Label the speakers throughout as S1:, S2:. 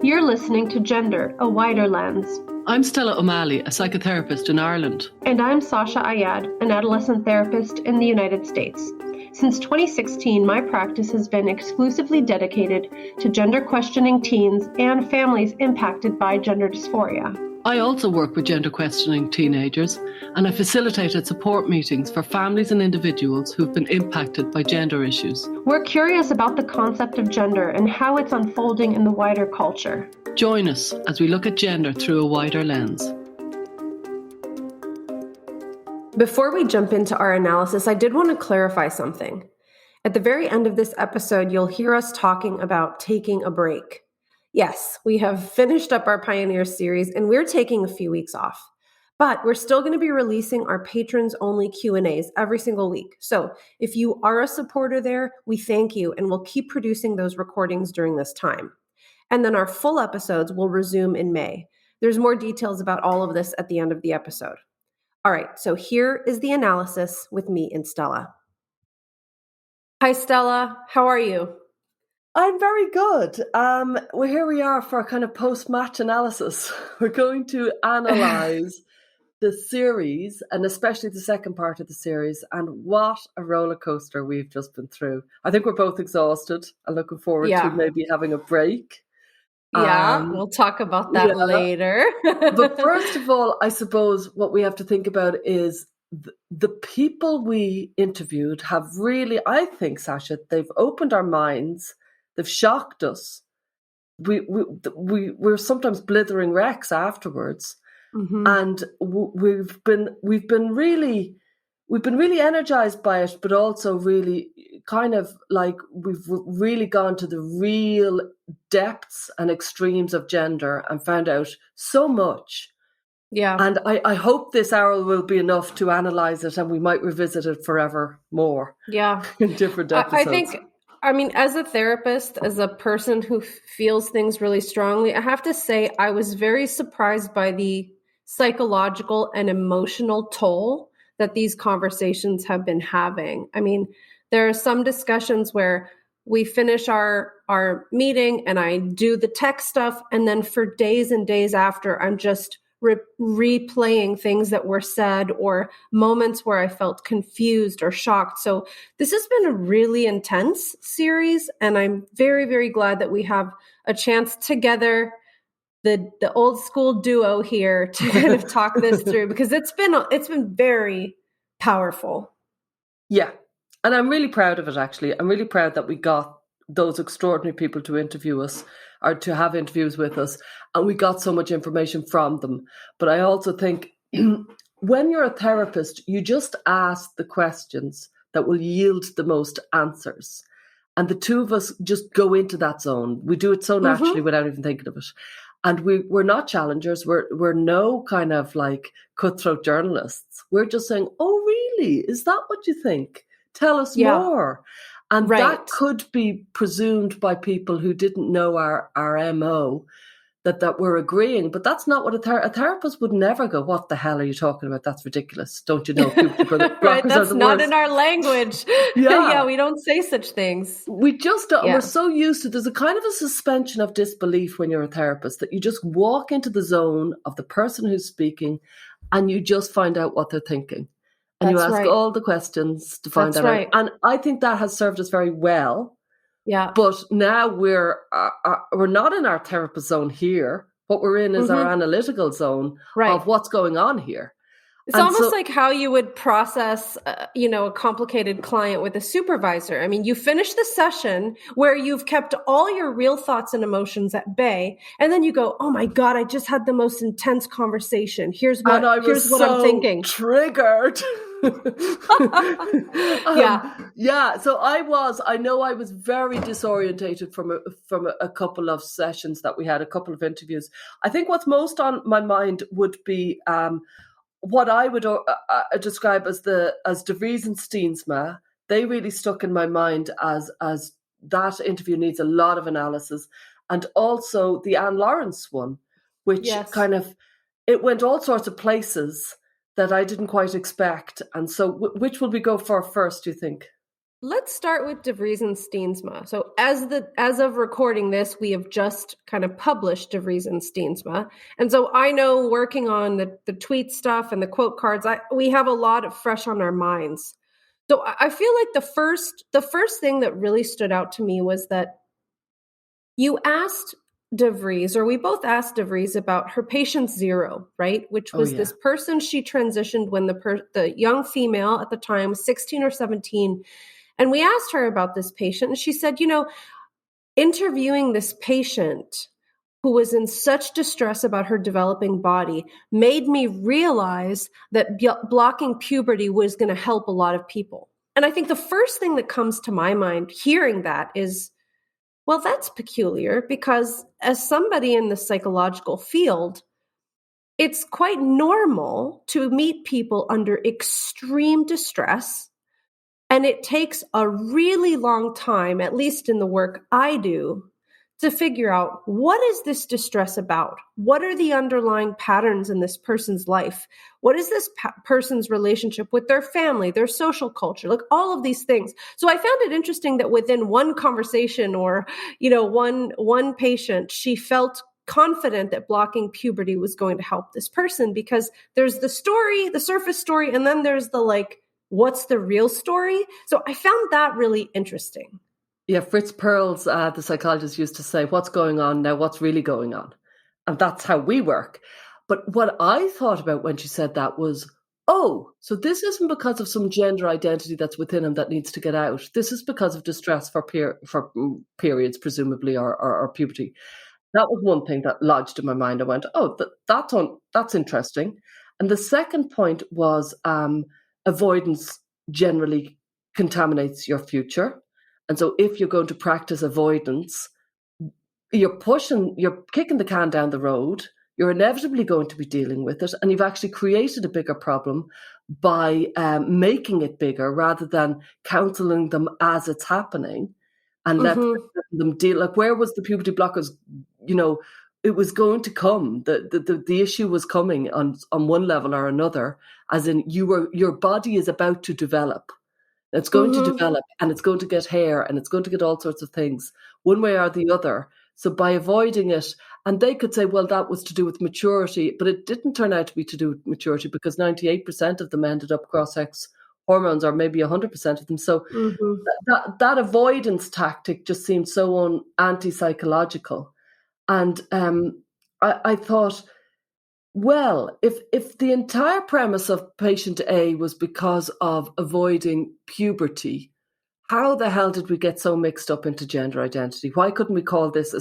S1: You're listening to Gender, a Wider Lens.
S2: I'm Stella O'Malley, a psychotherapist in Ireland.
S1: And I'm Sasha Ayad, an adolescent therapist in the United States. Since 2016, my practice has been exclusively dedicated to gender questioning teens and families impacted by gender dysphoria.
S2: I also work with gender questioning teenagers, and I facilitated support meetings for families and individuals who've been impacted by gender issues.
S1: We're curious about the concept of gender and how it's unfolding in the wider culture.
S2: Join us as we look at gender through a wider lens.
S3: Before we jump into our analysis, I did want to clarify something. At the very end of this episode, you'll hear us talking about taking a break. Yes, we have finished up our Pioneer series and we're taking a few weeks off, but we're still going to be releasing our patrons-only Q&As every single week. So if you are a supporter there, we thank you and we'll keep producing those recordings during this time. And then our full episodes will resume in May. There's more details about all of this at the end of the episode. All right, so here is the analysis with me and Stella. Hi, Stella. How are you?
S4: I'm very good. Well, here we are for a kind of post-match analysis. We're going to analyse the series, and especially the second part of the series, and what a roller coaster we've just been through. I think we're both exhausted and looking forward to maybe having a break.
S3: Yeah, we'll talk about that later.
S4: But first of all, I suppose what we have to think about is the people we interviewed have really, I think, Sasha, they've opened our minds. They've shocked us. We're sometimes blithering wrecks afterwards, and we've been really energized by it, but also really kind of like we've really gone to the real depths and extremes of gender and found out so much. Yeah, and I hope this hour will be enough to analyze it, and we might revisit it forever more.
S3: Yeah,
S4: in different episodes.
S3: I mean, as a therapist, as a person who feels things really strongly, I have to say I was very surprised by the psychological and emotional toll that these conversations have been having. I mean, there are some discussions where we finish our meeting and I do the tech stuff, and then for days and days after, I'm just replaying things that were said or moments where I felt confused or shocked. So this has been a really intense series, and I'm very, very glad that we have a chance together, the old school duo here, to kind of talk this through, because it's been very powerful.
S4: Yeah. And I'm really proud of it, actually. I'm really proud that we got those extraordinary people to interview us, or to have interviews with us, and we got so much information from them. But I also think when you're a therapist, you just ask the questions that will yield the most answers. And the two of us just go into that zone. We do it so naturally without even thinking of it. And we're not challengers. We're no kind of like cutthroat journalists. We're just saying, oh, really? Is that what you think? Tell us more. And that could be presumed by people who didn't know our MO, that we're agreeing. But that's not what a therapist would never go, what the hell are you talking about? That's ridiculous. Don't you know?
S3: Right, that's not in our language. Yeah, we don't say such things.
S4: We just don't. We're so used to, there's a kind of a suspension of disbelief when you're a therapist, that you just walk into the zone of the person who's speaking and you just find out what they're thinking. And you ask all the questions to find that out. And I think that has served us very well. Yeah. But now we're not in our therapist zone here. What we're in is our analytical zone of what's going on here.
S3: It's almost like how you would process, a complicated client with a supervisor. I mean, you finish the session where you've kept all your real thoughts and emotions at bay, and then you go, "Oh my God, I just had the most intense conversation. Here's what I'm thinking."
S4: Triggered. So I was very disorientated from a couple of sessions that we had, a couple of interviews. I think what's most on my mind would be what I would describe as De Vries and Steensma. They really stuck in my mind as that interview needs a lot of analysis. And also the Anne Lawrence one, which it went all sorts of places that I didn't quite expect. And so which will we go for first, do you think?
S3: Let's start with De Vries and Steensma. So as of recording this, we have just kind of published De Vries and Steensma. And so I know, working on the tweet stuff and the quote cards, we have a lot of fresh on our minds. So I feel like the first thing that really stood out to me was that you asked De Vries, or we both asked De Vries, about her patient zero, right? Which was this person she transitioned when the young female at the time was 16 or 17. And we asked her about this patient, and she said, interviewing this patient who was in such distress about her developing body made me realize that blocking puberty was going to help a lot of people. And I think the first thing that comes to my mind hearing that is, well, that's peculiar, because as somebody in the psychological field, it's quite normal to meet people under extreme distress. And it takes a really long time, at least in the work I do, to figure out, what is this distress about? What are the underlying patterns in this person's life? What is this person's relationship with their family, their social culture, like all of these things. So I found it interesting that within one conversation, or, one patient, she felt confident that blocking puberty was going to help this person, because there's the story, the surface story, and then there's the what's the real story? So I found that really interesting.
S4: Yeah, Fritz Perls, the psychologist, used to say, what's going on now, what's really going on? And that's how we work. But what I thought about when she said that was, oh, so this isn't because of some gender identity that's within him that needs to get out. This is because of distress for periods, presumably, or puberty. That was one thing that lodged in my mind. I went, oh, that's interesting. And the second point was avoidance generally contaminates your future. And so if you're going to practice avoidance, you're kicking the can down the road. You're inevitably going to be dealing with it. And you've actually created a bigger problem by making it bigger, rather than counseling them as it's happening and letting them deal. Like, where was the puberty blockers? It was going to come. The issue was coming on one level or another, as in your body is about to develop. It's going to develop, and it's going to get hair, and it's going to get all sorts of things, one way or the other. So by avoiding it, and they could say, well, that was to do with maturity, but it didn't turn out to be to do with maturity, because 98% of them ended up cross-sex hormones, or maybe 100% of them. So that avoidance tactic just seemed so anti-psychological. And I thought, well, if the entire premise of patient A was because of avoiding puberty, how the hell did we get so mixed up into gender identity? Why couldn't we call this the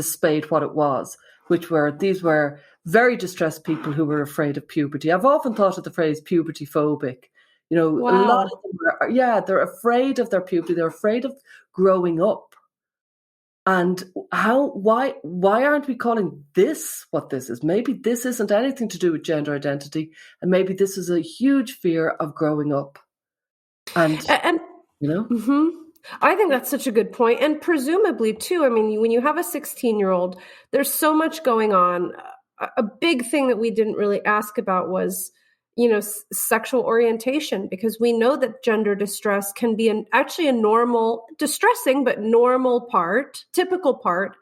S4: spade what it was, these were very distressed people who were afraid of puberty. I've often thought of the phrase puberty phobic.
S3: Wow.
S4: A lot of them they're afraid of their puberty. They're afraid of growing up. And why aren't we calling this what this is? Maybe this isn't anything to do with gender identity, and maybe this is a huge fear of growing up. And
S3: I think that's such a good point. And presumably too, I mean, when you have a 16-year-old, there's so much going on. A big thing that we didn't really ask about was, sexual orientation, because we know that gender distress can be actually a normal, distressing, but normal typical part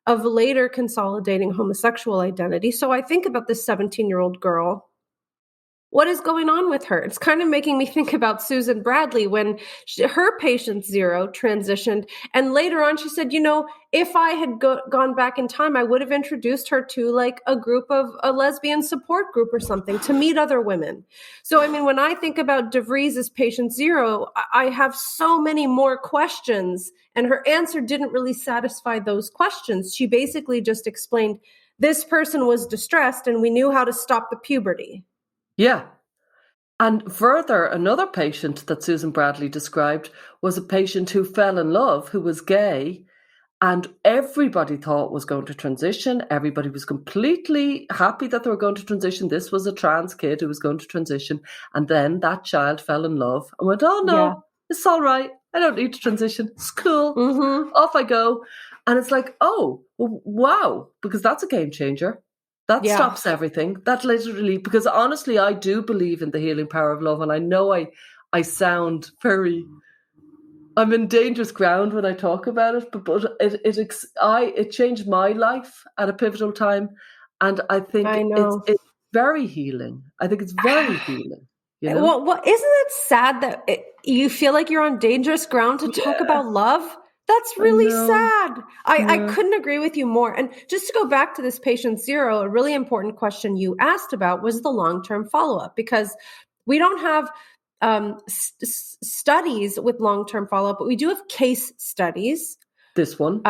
S3: of later consolidating homosexual identity. So I think about this 17-year-old girl. What is going on with her? It's kind of making me think about Susan Bradley when her patient zero transitioned. And later on, she said, if I had gone back in time, I would have introduced her to a group of a lesbian support group or something to meet other women. So, I mean, when I think about De Vries' patient zero, I have so many more questions, and her answer didn't really satisfy those questions. She basically just explained this person was distressed and we knew how to stop the puberty.
S4: Yeah. And further, another patient that Susan Bradley described was a patient who fell in love, who was gay, and everybody thought was going to transition. Everybody was completely happy that they were going to transition. This was a trans kid who was going to transition. And then that child fell in love and went, oh no, It's all right. I don't need to transition. It's cool. Off I go. And it's like, oh, wow, because that's a game changer. That stops everything. That literally, because honestly, I do believe in the healing power of love. And I know I sound very I'm in dangerous ground when I talk about it, but it changed my life at a pivotal time, and I think
S3: I
S4: it's
S3: know.
S4: very healing. I think it's very healing. You know?
S3: Well, isn't it sad that you feel like you're on dangerous ground to talk
S4: Yeah,
S3: about love? That's
S4: I
S3: really
S4: know.
S3: sad. I
S4: Yeah.
S3: couldn't agree with you more. And just to go back to this patient zero, a really important question you asked about was the long-term follow-up, because we don't have studies with long-term follow-up, but we do have case studies.
S4: This one.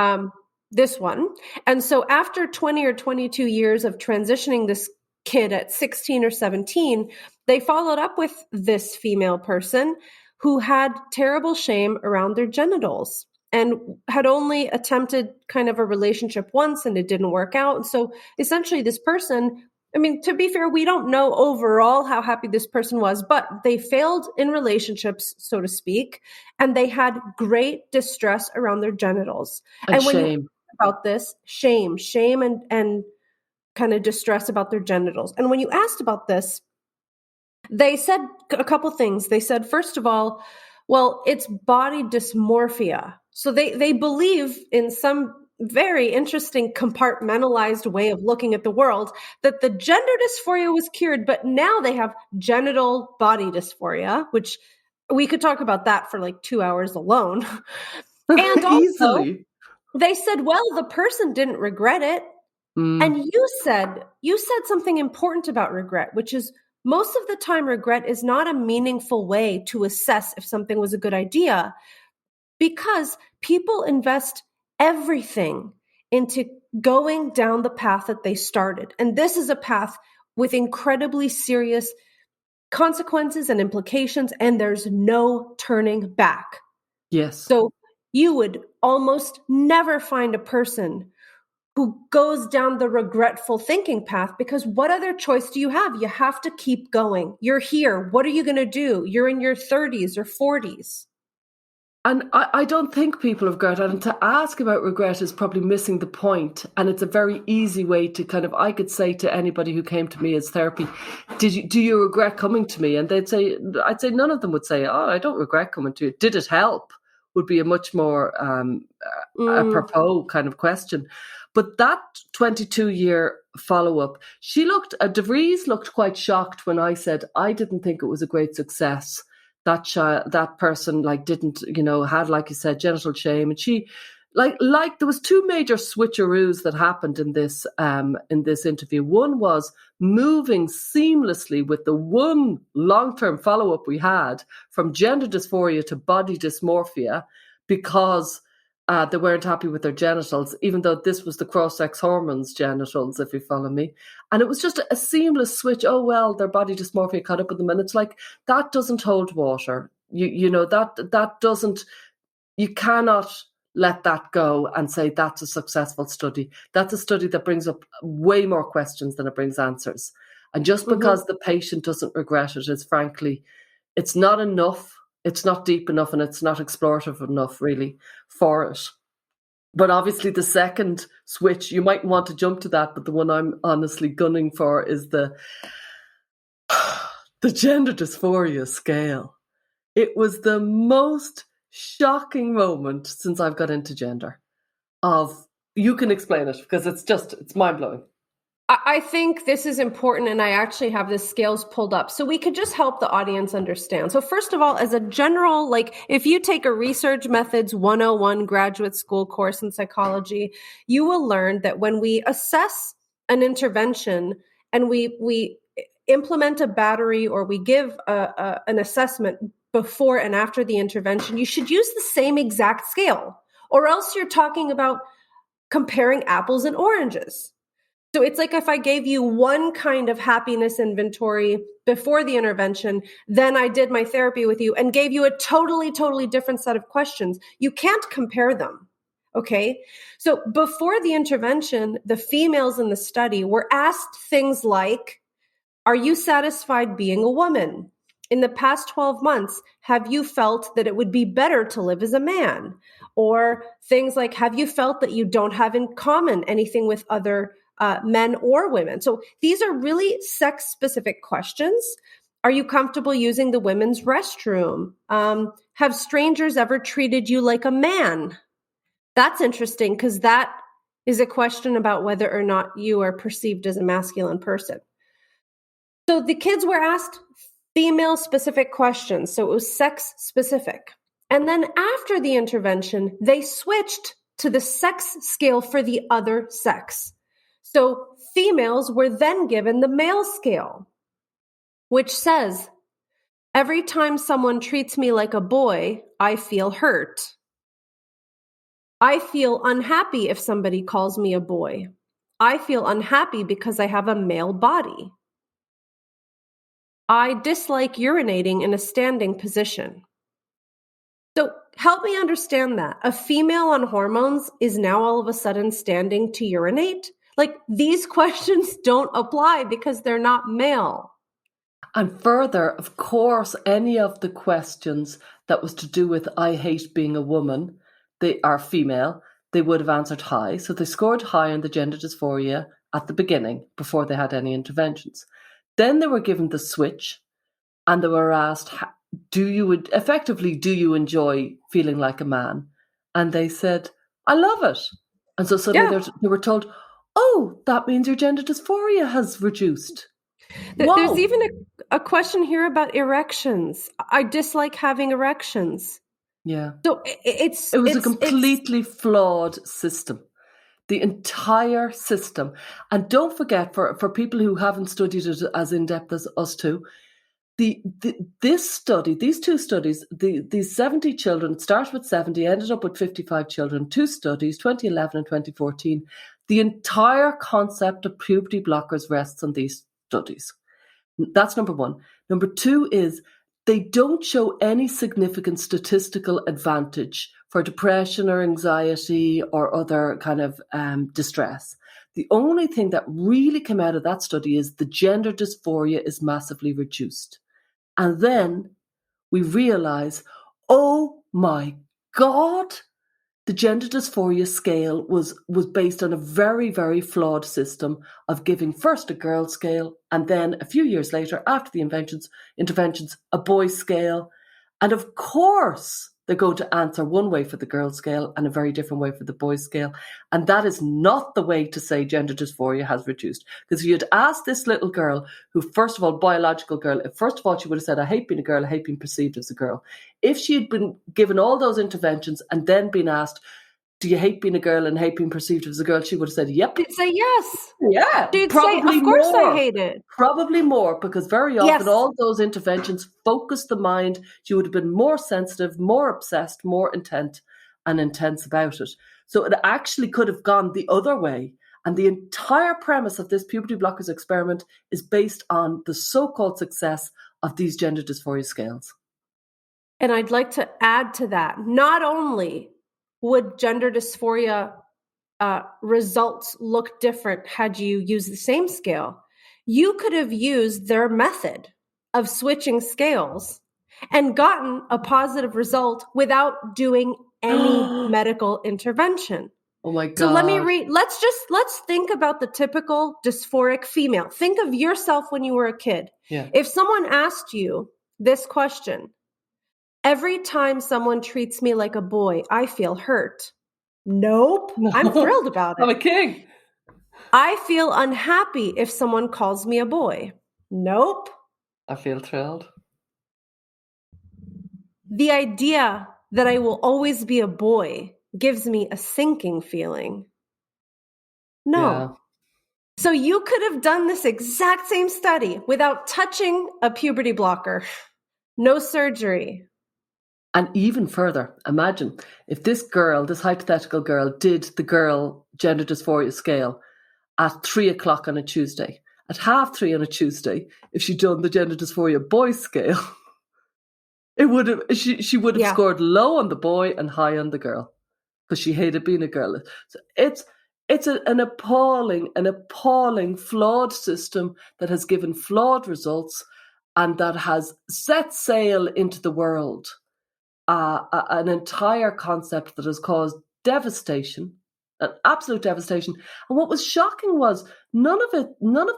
S3: This one. And so after 20 or 22 years of transitioning this kid at 16 or 17, they followed up with this female person who had terrible shame around their genitals and had only attempted kind of a relationship once and it didn't work out. And so essentially this person, I mean, to be fair, we don't know overall how happy this person was, but they failed in relationships, so to speak, and they had great distress around their genitals.
S4: And
S3: when you
S4: shame.
S3: about this, shame and kind of distress about their genitals. And when you asked about this, they said a couple things. They said, first of all, well, it's body dysmorphia. So they believe in some very interesting compartmentalized way of looking at the world that the gender dysphoria was cured, but now they have genital body dysphoria, which we could talk about that for like 2 hours alone. And also,
S4: Easily.
S3: they said, well, the person didn't regret it. And you said something important about regret, which is most of the time regret is not a meaningful way to assess if something was a good idea, because people invest everything into going down the path that they started. And this is a path with incredibly serious consequences and implications, and there's no turning back.
S4: Yes.
S3: So you would almost never find a person who goes down the regretful thinking path, because what other choice do you have? You have to keep going. You're here. What are you going to do? You're in your 30s or 40s.
S4: And I don't think people have regret. And to ask about regret is probably missing the point. And it's a very easy way to kind of, I could say to anybody who came to me as therapy, do you regret coming to me? And I'd say none of them would say, oh, I don't regret coming to you. Did it help? Would be a much more apropos kind of question. But that 22-year follow-up, DeVries looked quite shocked when I said, I didn't think it was a great success. That person didn't, had, like you said, genital shame. And she, like there was two major switcheroos that happened in this interview. One was moving seamlessly with the one long-term follow-up we had from gender dysphoria to body dysmorphia, because they weren't happy with their genitals, even though this was the cross-sex hormones genitals, if you follow me. And it was just a seamless switch. Oh, well, their body dysmorphia caught up with them. And it's like, that doesn't hold water. That doesn't, you cannot let that go and say that's a successful study. That's a study that brings up way more questions than it brings answers. And just because the patient doesn't regret it is, frankly, it's not enough. It's not deep enough, and it's not explorative enough, really, for it. But obviously the second switch, you might want to jump to that, but the one I'm honestly gunning for is the gender dysphoria scale. It was the most shocking moment since I've got into gender. You can explain it, because it's mind-blowing.
S3: I think this is important, and I actually have the scales pulled up so we could just help the audience understand. So first of all, as a general, if you take a Research Methods 101 graduate school course in psychology, you will learn that when we assess an intervention and we implement a battery, or we give an assessment before and after the intervention, you should use the same exact scale, or else you're talking about comparing apples and oranges. So it's like if I gave you one kind of happiness inventory before the intervention, then I did my therapy with you and gave you a totally, totally different set of questions. You can't compare them. Okay. So before the intervention, the females in the study were asked things like, are you satisfied being a woman? In the past 12 months, have you felt that it would be better to live as a man? Or things like, have you felt that you don't have in common anything with other men or women? So these are really sex-specific questions. Are you comfortable using the women's restroom? Have strangers ever treated you like a man? That's interesting because that is a question about whether or not you are perceived as a masculine person. So the kids were asked female-specific questions, so it was sex-specific. And then after the intervention, they switched to the sex scale for the other sex. So females were then given the male scale, which says, every time someone treats me like a boy, I feel hurt. I feel unhappy if somebody calls me a boy. I feel unhappy because I have a male body. I dislike urinating in a standing position. So help me understand that. A female on hormones is now all of a sudden standing to urinate? Like, these questions don't apply because they're not male.
S4: And further, of course, any of the questions that was to do with I hate being a woman, they are female, they would have answered high. So they scored high on the gender dysphoria at the beginning before they had any interventions. Then they were given the switch and they were asked, do you enjoy feeling like a man? And they said, I love it. And so suddenly they were told, oh, that means your gender dysphoria has reduced.
S3: There's even a question here about erections. I dislike having erections.
S4: Yeah.
S3: So it was
S4: a completely flawed system. The entire system. And don't forget, for people who haven't studied it as in-depth as us two, these two studies, these 70 children, started with 70, ended up with 55 children, 2 studies, 2011 and 2014. The entire concept of puberty blockers rests on these studies. That's number one. Number two is they don't show any significant statistical advantage for depression or anxiety or other kind of distress. The only thing that really came out of that study is the gender dysphoria is massively reduced. And then we realize, oh my God, the gender dysphoria scale was based on a very, very flawed system of giving first a girl scale and then a few years later, after the interventions, a boy scale. And of course, they're going to answer one way for the girl scale and a very different way for the boy scale. And that is not the way to say gender dysphoria has reduced. Because if you had asked this little girl, who, first of all, biological girl, first of all, she would have said, I hate being a girl, I hate being perceived as a girl. If she had been given all those interventions and then been asked, do you hate being a girl and hate being perceived as a girl? She would have said, yep.
S3: She'd say yes.
S4: Yeah.
S3: She'd say, of course I hate it.
S4: Probably more, because very often all those interventions focus the mind. She would have been more sensitive, more obsessed, more intense about it. So it actually could have gone the other way. And the entire premise of this puberty blockers experiment is based on the so-called success of these gender dysphoria scales.
S3: And I'd like to add to that, not only would gender dysphoria results look different had you used the same scale, you could have used their method of switching scales and gotten a positive result without doing any medical intervention.
S4: Oh my God.
S3: So let me read. Let's think about the typical dysphoric female. Think of yourself when you were a kid.
S4: Yeah.
S3: If someone asked you this question, every time someone treats me like a boy, I feel hurt. Nope. No. I'm thrilled about it.
S4: I'm a king.
S3: I feel unhappy if someone calls me a boy. Nope.
S4: I feel thrilled.
S3: The idea that I will always be a boy gives me a sinking feeling. No.
S4: Yeah.
S3: So you could have done this exact same study without touching a puberty blocker. No surgery.
S4: And even further, imagine if this hypothetical girl, did the girl gender dysphoria scale at 3:00 on a Tuesday. At 3:30 on a Tuesday, if she'd done the gender dysphoria boy scale, she would have scored low on the boy and high on the girl because she hated being a girl. So it's an appalling, flawed system that has given flawed results and that has set sail into the world. An entire concept that has caused devastation, an absolute devastation. And what was shocking was none of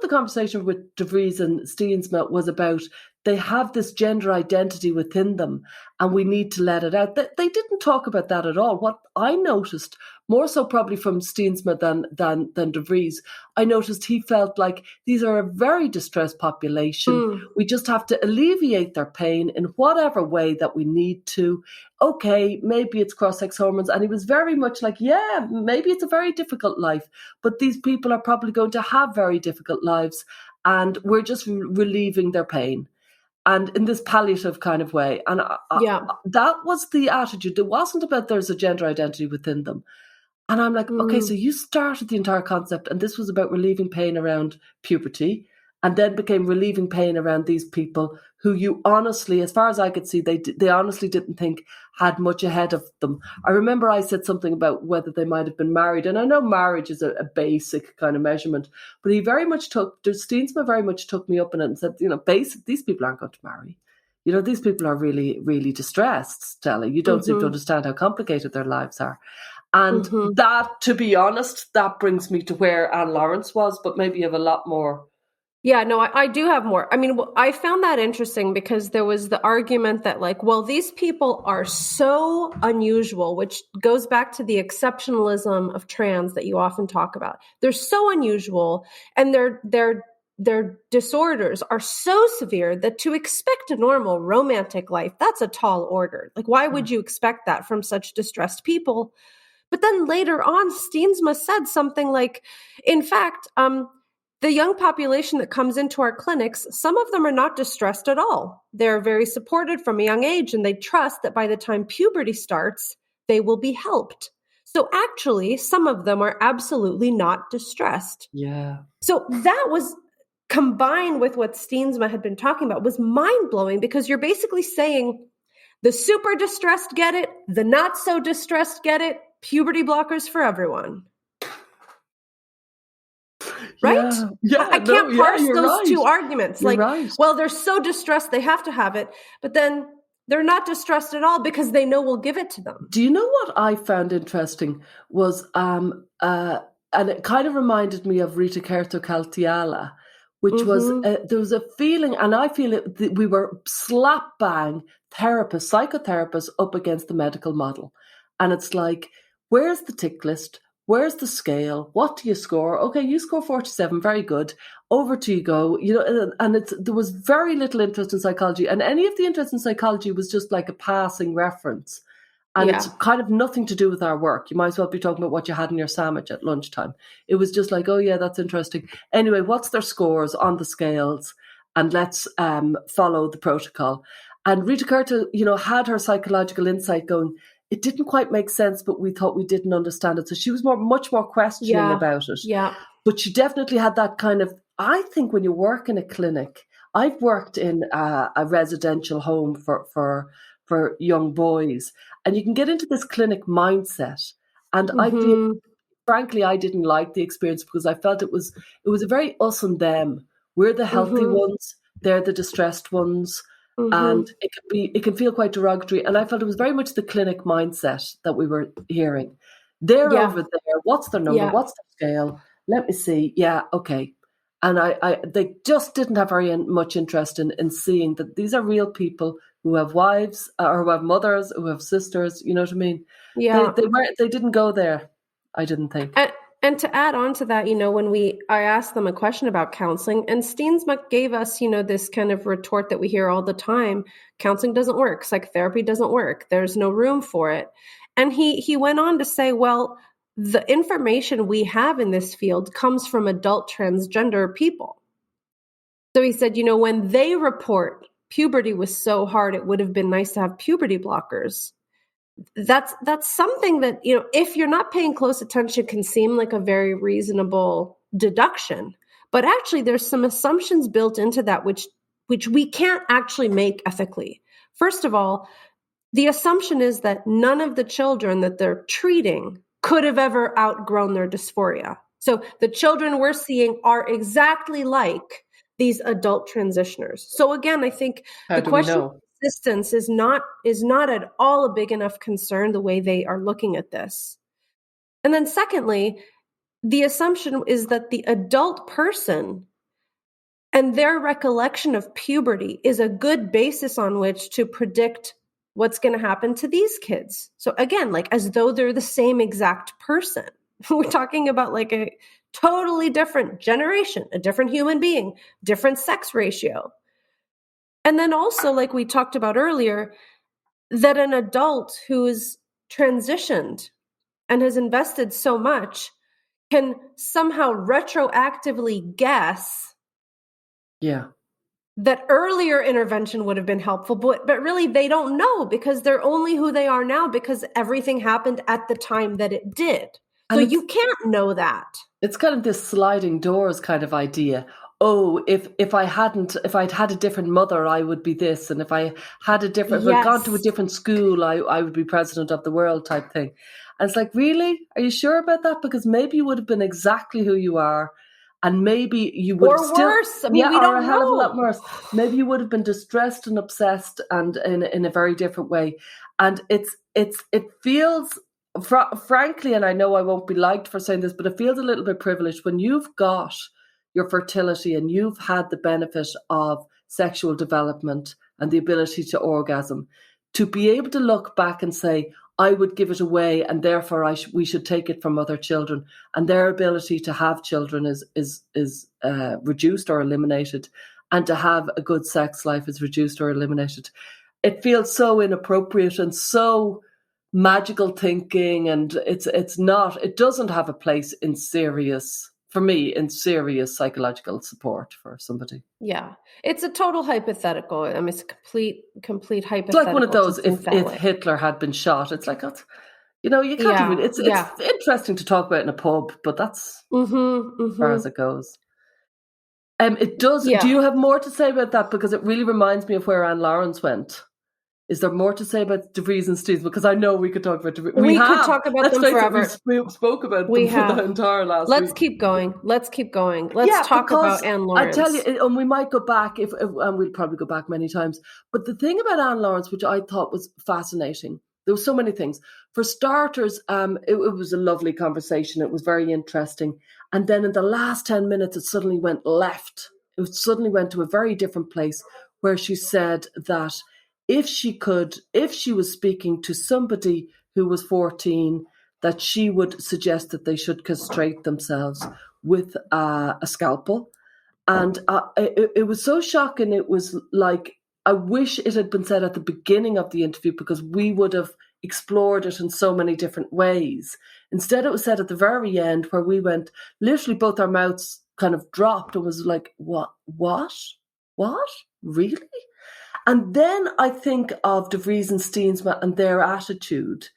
S4: the conversation with De Vries and Steensma was about they have this gender identity within them and we need to let it out. They didn't talk about that at all. What I noticed, more so probably from Steensma than De Vries, I noticed he felt like these are a very distressed population. We just have to alleviate their pain in whatever way that we need to. Okay, maybe it's cross-sex hormones. And he was very much like, yeah, maybe it's a very difficult life, but these people are probably going to have very difficult lives and we're just relieving their pain. And in this palliative kind of way. And that was the attitude. It wasn't about there's a gender identity within them. And I'm like, okay, so you started the entire concept and this was about relieving pain around puberty and then became relieving pain around these people who you honestly, as far as I could see, they honestly didn't think had much ahead of them. I remember I said something about whether they might have been married. And I know marriage is a basic kind of measurement, but Steensma very much took me up in it and said, these people aren't going to marry. These people are really, really distressed, Stella. You don't seem to understand how complicated their lives are. And that, to be honest, that brings me to where Anne Lawrence was, but maybe you have a lot more.
S3: Yeah, no, I do have more. I mean, I found that interesting because there was the argument that these people are so unusual, which goes back to the exceptionalism of trans that you often talk about. They're so unusual and their disorders are so severe that to expect a normal romantic life, that's a tall order. Why would you expect that from such distressed people? But then later on, Steensma said something like, in fact, the young population that comes into our clinics, some of them are not distressed at all. They're very supported from a young age, and they trust that by the time puberty starts, they will be helped. So actually, some of them are absolutely not distressed.
S4: Yeah.
S3: So that was combined with what Steensma had been talking about was mind-blowing because you're basically saying the super distressed get it, the not so distressed get it, puberty blockers for everyone. Right?
S4: Yeah,
S3: I can't parse those two arguments.
S4: You're right.
S3: Well, they're so distressed they have to have it, but then they're not distressed at all because they know we'll give it to them.
S4: Do you know what I found interesting was, and it kind of reminded me of Rita Kerto-Kaltiala, which was, there was a feeling, and I feel we were slap bang psychotherapists up against the medical model. And it's like, where's the tick list? Where's the scale? What do you score? Okay, you score 47. Very good. Over to you go. And there was very little interest in psychology. And any of the interest in psychology was just like a passing reference. And it's kind of nothing to do with our work. You might as well be talking about what you had in your sandwich at lunchtime. It was just like, oh yeah, that's interesting. Anyway, what's their scores on the scales? And let's follow the protocol. And Rita Kerto, had her psychological insight going, it didn't quite make sense, but we thought we didn't understand it. So she was much more questioning about it.
S3: Yeah.
S4: But she definitely had that kind of, I think when you work in a clinic, I've worked in a residential home for young boys, and you can get into this clinic mindset. And I feel, frankly, I didn't like the experience because I felt it was a very us and them. We're the healthy ones. They're the distressed ones. And it can feel quite derogatory. And I felt it was very much the clinic mindset that we were hearing. They're over there. What's their number? What's their scale? Let me see. Yeah, okay. And they just didn't have very much interest in seeing that these are real people who have wives or who have mothers, who have sisters. You know what I mean?
S3: Yeah.
S4: They didn't go there, I didn't think.
S3: And to add on to that, when I asked them a question about counseling, and Steensma gave us, this kind of retort that we hear all the time: counseling doesn't work, psychotherapy doesn't work, there's no room for it. And he went on to say, well, the information we have in this field comes from adult transgender people. So he said, when they report puberty was so hard, it would have been nice to have puberty blockers. That's something that, if you're not paying close attention, can seem like a very reasonable deduction. But actually, there's some assumptions built into that which we can't actually make ethically. First of all, the assumption is that none of the children that they're treating could have ever outgrown their dysphoria. So the children we're seeing are exactly like these adult transitioners. So again, I think the question of existence is not at all a big enough concern the way they are looking at this. And then secondly, the assumption is that the adult person And their recollection of puberty is a good basis on which to predict what's going to happen to these kids. So again, like as though they're the same exact person. We're talking about like a totally different generation, a different human being, different sex ratio. And then also, like we talked about earlier, that an adult who is transitioned and has invested so much can somehow retroactively guess that earlier intervention would have been helpful, but really they don't know because they're only who they are now because everything happened at the time that it did. So you can't know that.
S4: It's kind of this sliding doors kind of idea. Oh, if I'd had a different mother, I would be this. And if I had if I'd gone to a different school, I would be president of the world type thing. And it's like, really? Are you sure about that? Because maybe you would have been exactly who you are. And maybe you would have still...
S3: worse. I mean, we don't
S4: or a hell of a
S3: know.
S4: lot worse. Maybe you would have been distressed and obsessed and in a very different way. And it feels... frankly, and I know I won't be liked for saying this, but it feels a little bit privileged when you've got your fertility and you've had the benefit of sexual development and the ability to orgasm, to be able to look back and say, I would give it away and therefore we should take it from other children, and their ability to have children is reduced or eliminated, and to have a good sex life is reduced or eliminated. It feels so inappropriate and so magical thinking, and it doesn't have a place in serious psychological support for somebody.
S3: Yeah. It's a total hypothetical. I mean, it's a complete hypothetical.
S4: It's like one of those, if Hitler had been shot, it's like, you can't even, it's interesting to talk about in a pub, but that's as far as it goes. It does.
S3: Yeah.
S4: Do you have more to say about that? Because it really reminds me of where Anne Lawrence went. Is there more to say about DeVries and Steves? Because I know we could talk about DeVries.
S3: We could talk about them forever.
S4: We spoke about them for the entire last week.
S3: Let's keep going. Let's talk about Anne Lawrence.
S4: I tell you, and we might go back, and we'll probably go back many times. But the thing about Anne Lawrence, which I thought was fascinating, there were so many things. For starters, it was a lovely conversation. It was very interesting. And then in the last 10 minutes, it suddenly went left. It suddenly went to a very different place where she said that if she was speaking to somebody who was 14, that she would suggest that they should castrate themselves with a scalpel. And it was so shocking. It was like, I wish it had been said at the beginning of the interview, because we would have explored it in so many different ways. Instead, it was said at the very end, where we went, literally both our mouths kind of dropped and was like, what, really? And then I think of DeVries and Steensma and their attitude,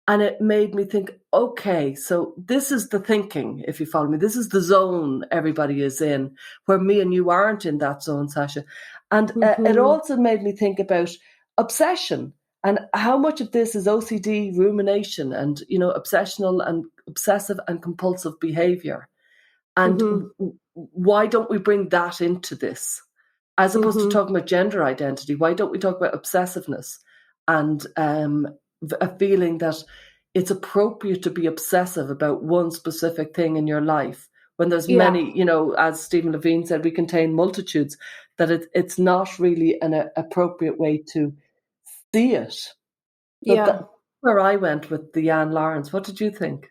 S4: and it made me think, okay, so this is the thinking, if you follow me. This is the zone everybody is in, where me and you aren't in that zone, Sasha. And it also made me think about obsession and how much of this is OCD, rumination, and, obsessional and obsessive and compulsive behavior. And why don't we bring that into this? As opposed to talking about gender identity, why don't we talk about obsessiveness and a feeling that it's appropriate to be obsessive about one specific thing in your life when there's many, as Stephen Levine said, we contain multitudes, that it's not really an appropriate way to see it. So that's where I went with the Anne Lawrence. What did you think?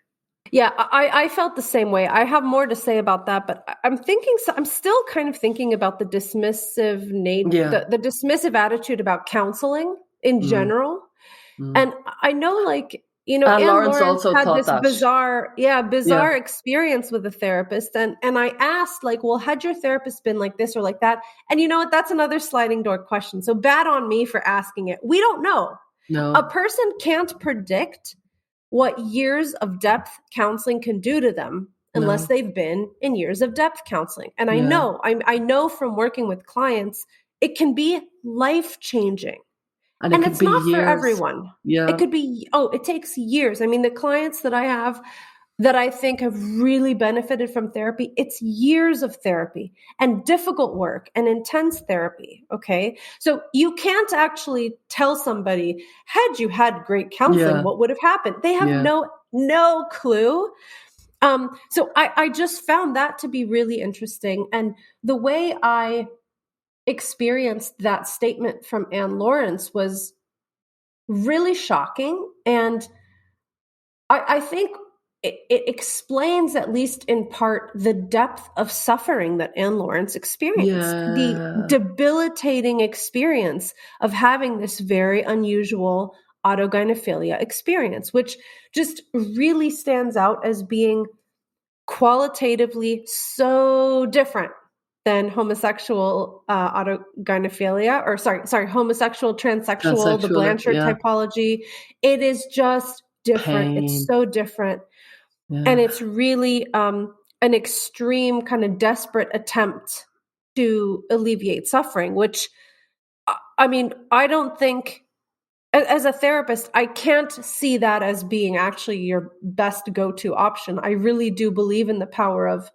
S3: Yeah, I felt the same way. I have more to say about that, but I'm still kind of thinking about the dismissive the dismissive attitude about counseling in general. And I know, Anne Lawrence also had this bizarre experience with a therapist. And I asked, well, had your therapist been like this or like that? And you know what? That's another sliding door question. So bad on me for asking it. We don't know.
S4: No.
S3: A person can't predict what years of depth counseling can do to them unless they've been in years of depth counseling. And I know from working with clients, it can be life-changing. And it's not for everyone.
S4: Yeah.
S3: It could be, it takes years. I mean, the clients that I have that I think have really benefited from therapy, it's years of therapy and difficult work and intense therapy. Okay. So you can't actually tell somebody, had you had great counseling, what would have happened? They have no clue. So I just found that to be really interesting. And the way I experienced that statement from Anne Lawrence was really shocking. And I think it explains, at least in part, the depth of suffering that Anne Lawrence experienced. The debilitating experience of having this very unusual autogynephilia experience, which just really stands out as being qualitatively so different than homosexual autogynephilia, or homosexual, transsexual, the Blanchard typology. It is just different.
S4: Pain.
S3: It's so different.
S4: Yeah.
S3: And it's really an extreme kind of desperate attempt to alleviate suffering, which, I mean, I don't think, as a therapist, I can't see that as being actually your best go-to option. I really do believe in the power of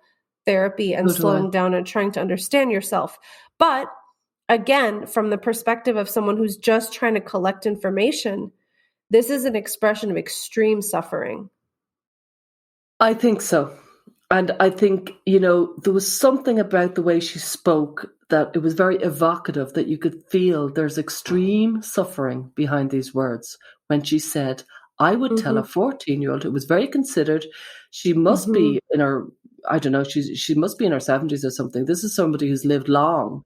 S3: therapy and slowing down and trying to understand yourself. But again, from the perspective of someone who's just trying to collect information, this is an expression of extreme suffering.
S4: I think so. And I think, there was something about the way she spoke that it was very evocative, that you could feel there's extreme suffering behind these words. When she said, I would tell a 14-year-old, it was very considered. She must be in her, I don't know, she must be in her 70s or something. This is somebody who's lived long.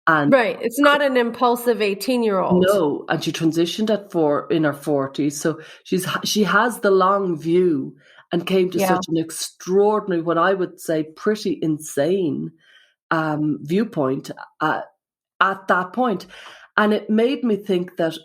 S4: And
S3: right. It's not an impulsive 18-year-old.
S4: No. And she transitioned in her 40s. So she has the long view and came to such an extraordinary, what I would say, pretty insane viewpoint at that point. And it made me think that,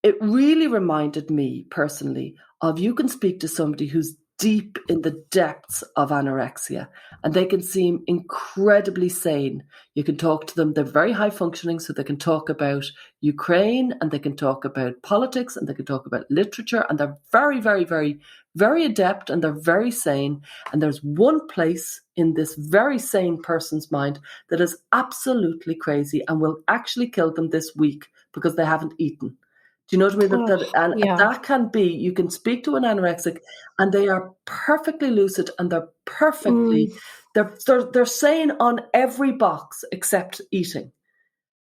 S4: it really reminded me personally of, you can speak to somebody who's deep in the depths of anorexia and they can seem incredibly sane. You can talk to them, they're very high functioning, so they can talk about Ukraine and they can talk about politics and they can talk about literature, and they're very, very, very, very adept and they're very sane. And there's one place in this very sane person's mind that is absolutely crazy and will actually kill them this week because they haven't eaten. Do you know what I mean? That can be, you can speak to an anorexic and they are perfectly lucid and they're perfectly, they're sane on every box except eating.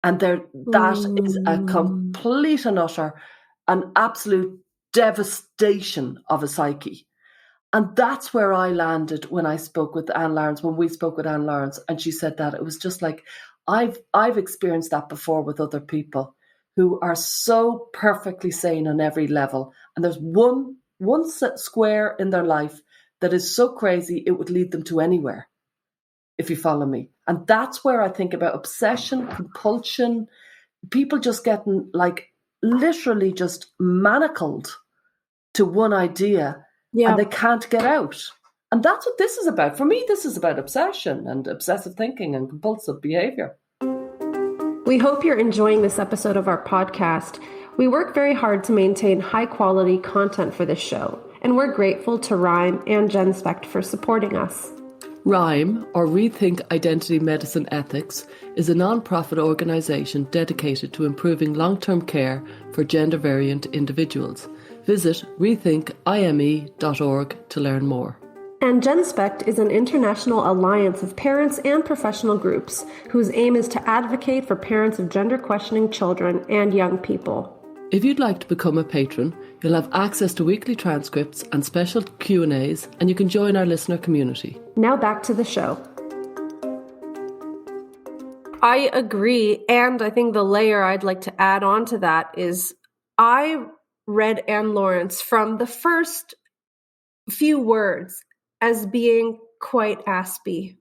S4: And that is a complete and utter, an absolute devastation of a psyche. And that's where I landed when I spoke with Anne Lawrence, when we spoke with Anne Lawrence, and she said that. It was just like, I've experienced that before with other people who are so perfectly sane on every level. And there's one square in their life that is so crazy, it would lead them to anywhere, if you follow me. And that's where I think about obsession, compulsion, people just getting literally just manacled to one idea and they can't get out. And that's what this is about. For me, this is about obsession and obsessive thinking and compulsive behavior.
S1: We hope you're enjoying this episode of our podcast. We work very hard to maintain high-quality content for this show, and we're grateful to Rhyme and GenSpect for supporting us.
S2: Rhyme, or Rethink Identity Medicine Ethics, is a non-profit organisation dedicated to improving long-term care for gender-variant individuals. Visit rethinkime.org to learn more.
S1: And GenSpect is an international alliance of parents and professional groups whose aim is to advocate for parents of gender-questioning children and young people.
S2: If you'd like to become a patron, you'll have access to weekly transcripts and special Q&As, and you can join our listener community.
S1: Now back to the show.
S3: I agree, and I think the layer I'd like to add on to that is I read Anne Lawrence from the first few words as being quite aspy.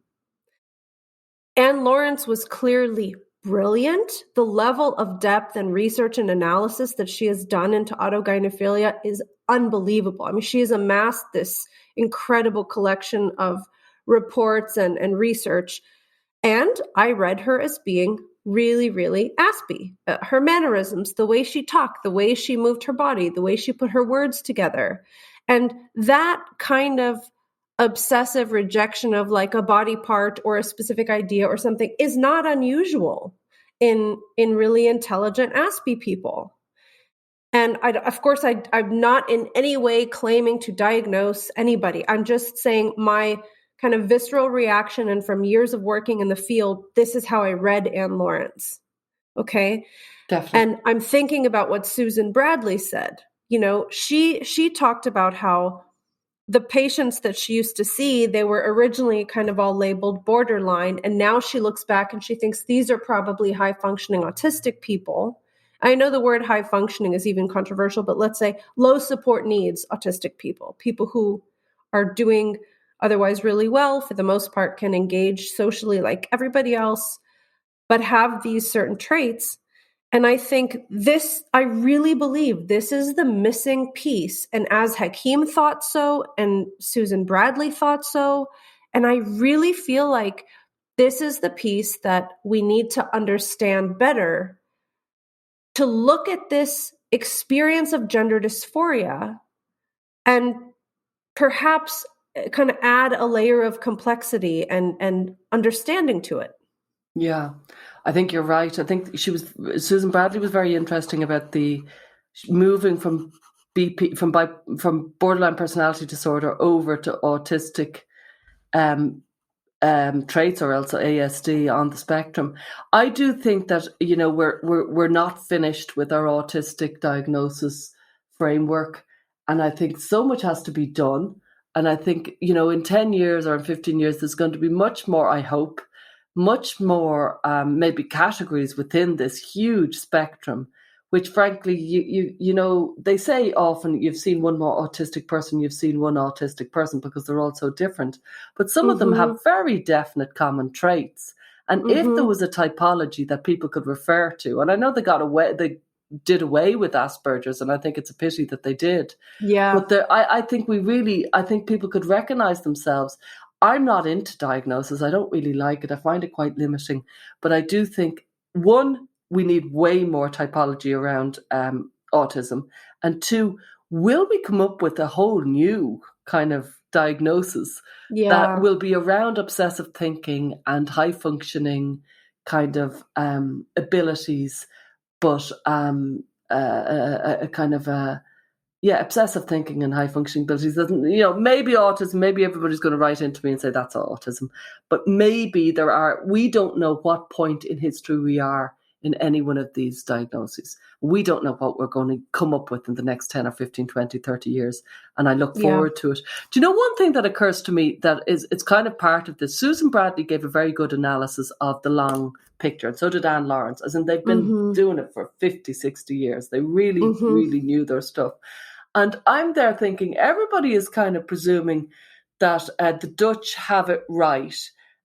S3: Anne Lawrence was clearly brilliant. The level of depth and research and analysis that she has done into autogynephilia is unbelievable. I mean, she has amassed this incredible collection of reports and research. And I read her as being really, really aspy. Her mannerisms, the way she talked, the way she moved her body, the way she put her words together. And that kind of obsessive rejection of a body part or a specific idea or something is not unusual in really intelligent aspy people. And of course, I'm not in any way claiming to diagnose anybody. I'm just saying my kind of visceral reaction, and from years of working in the field, this is how I read Anne Lawrence. Okay.
S4: Definitely.
S3: And I'm thinking about what Susan Bradley said. You know, she talked about how the patients that she used to see, they were originally kind of all labeled borderline. And now she looks back and she thinks these are probably high functioning autistic people. I know the word high functioning is even controversial, but let's say low support needs autistic people, people who are doing otherwise really well, for the most part, can engage socially like everybody else, but have these certain traits. And I think I really believe this is the missing piece. And Az Hakeem thought so, and Susan Bradley thought so. And I really feel like this is the piece that we need to understand better, to look at this experience of gender dysphoria and perhaps kind of add a layer of complexity and understanding to it.
S4: Yeah, I think you're right. I think Susan Bradley was very interesting about the moving from from borderline personality disorder over to autistic traits, or else ASD on the spectrum. I do think that, you know, we're not finished with our autistic diagnosis framework, and I think so much has to be done. And I think, you know, in 10 years or in 15 years, there's going to be much more, I hope, much more maybe categories within this huge spectrum, which frankly, you know, they say often you've seen one more autistic person, you've seen one autistic person, because they're all so different. But some of them have very definite common traits. And if there was a typology that people could refer to, and I know they did away with Asperger's, and I think it's a pity that they did.
S3: Yeah.
S4: But I think I think people could recognize themselves. I'm not into diagnosis. I don't really like it. I find it quite limiting. But I do think, one, we need way more typology around autism. And two, will we come up with a whole new kind of diagnosis that will be around obsessive thinking and high functioning kind of abilities, but a kind of obsessive thinking and high functioning abilities doesn't, you know, maybe autism, maybe everybody's going to write into me and say that's autism, but maybe we don't know what point in history we are in any one of these diagnoses. We don't know what we're going to come up with in the next 10 or 15, 20, 30 years. And I look forward to it. Do you know one thing that occurs to me that it's kind of part of this? Susan Bradley gave a very good analysis of the long picture, and so did Anne Lawrence, as in they've been doing it for 50, 60 years. They really, really knew their stuff. And I'm there thinking everybody is kind of presuming that the Dutch have it right.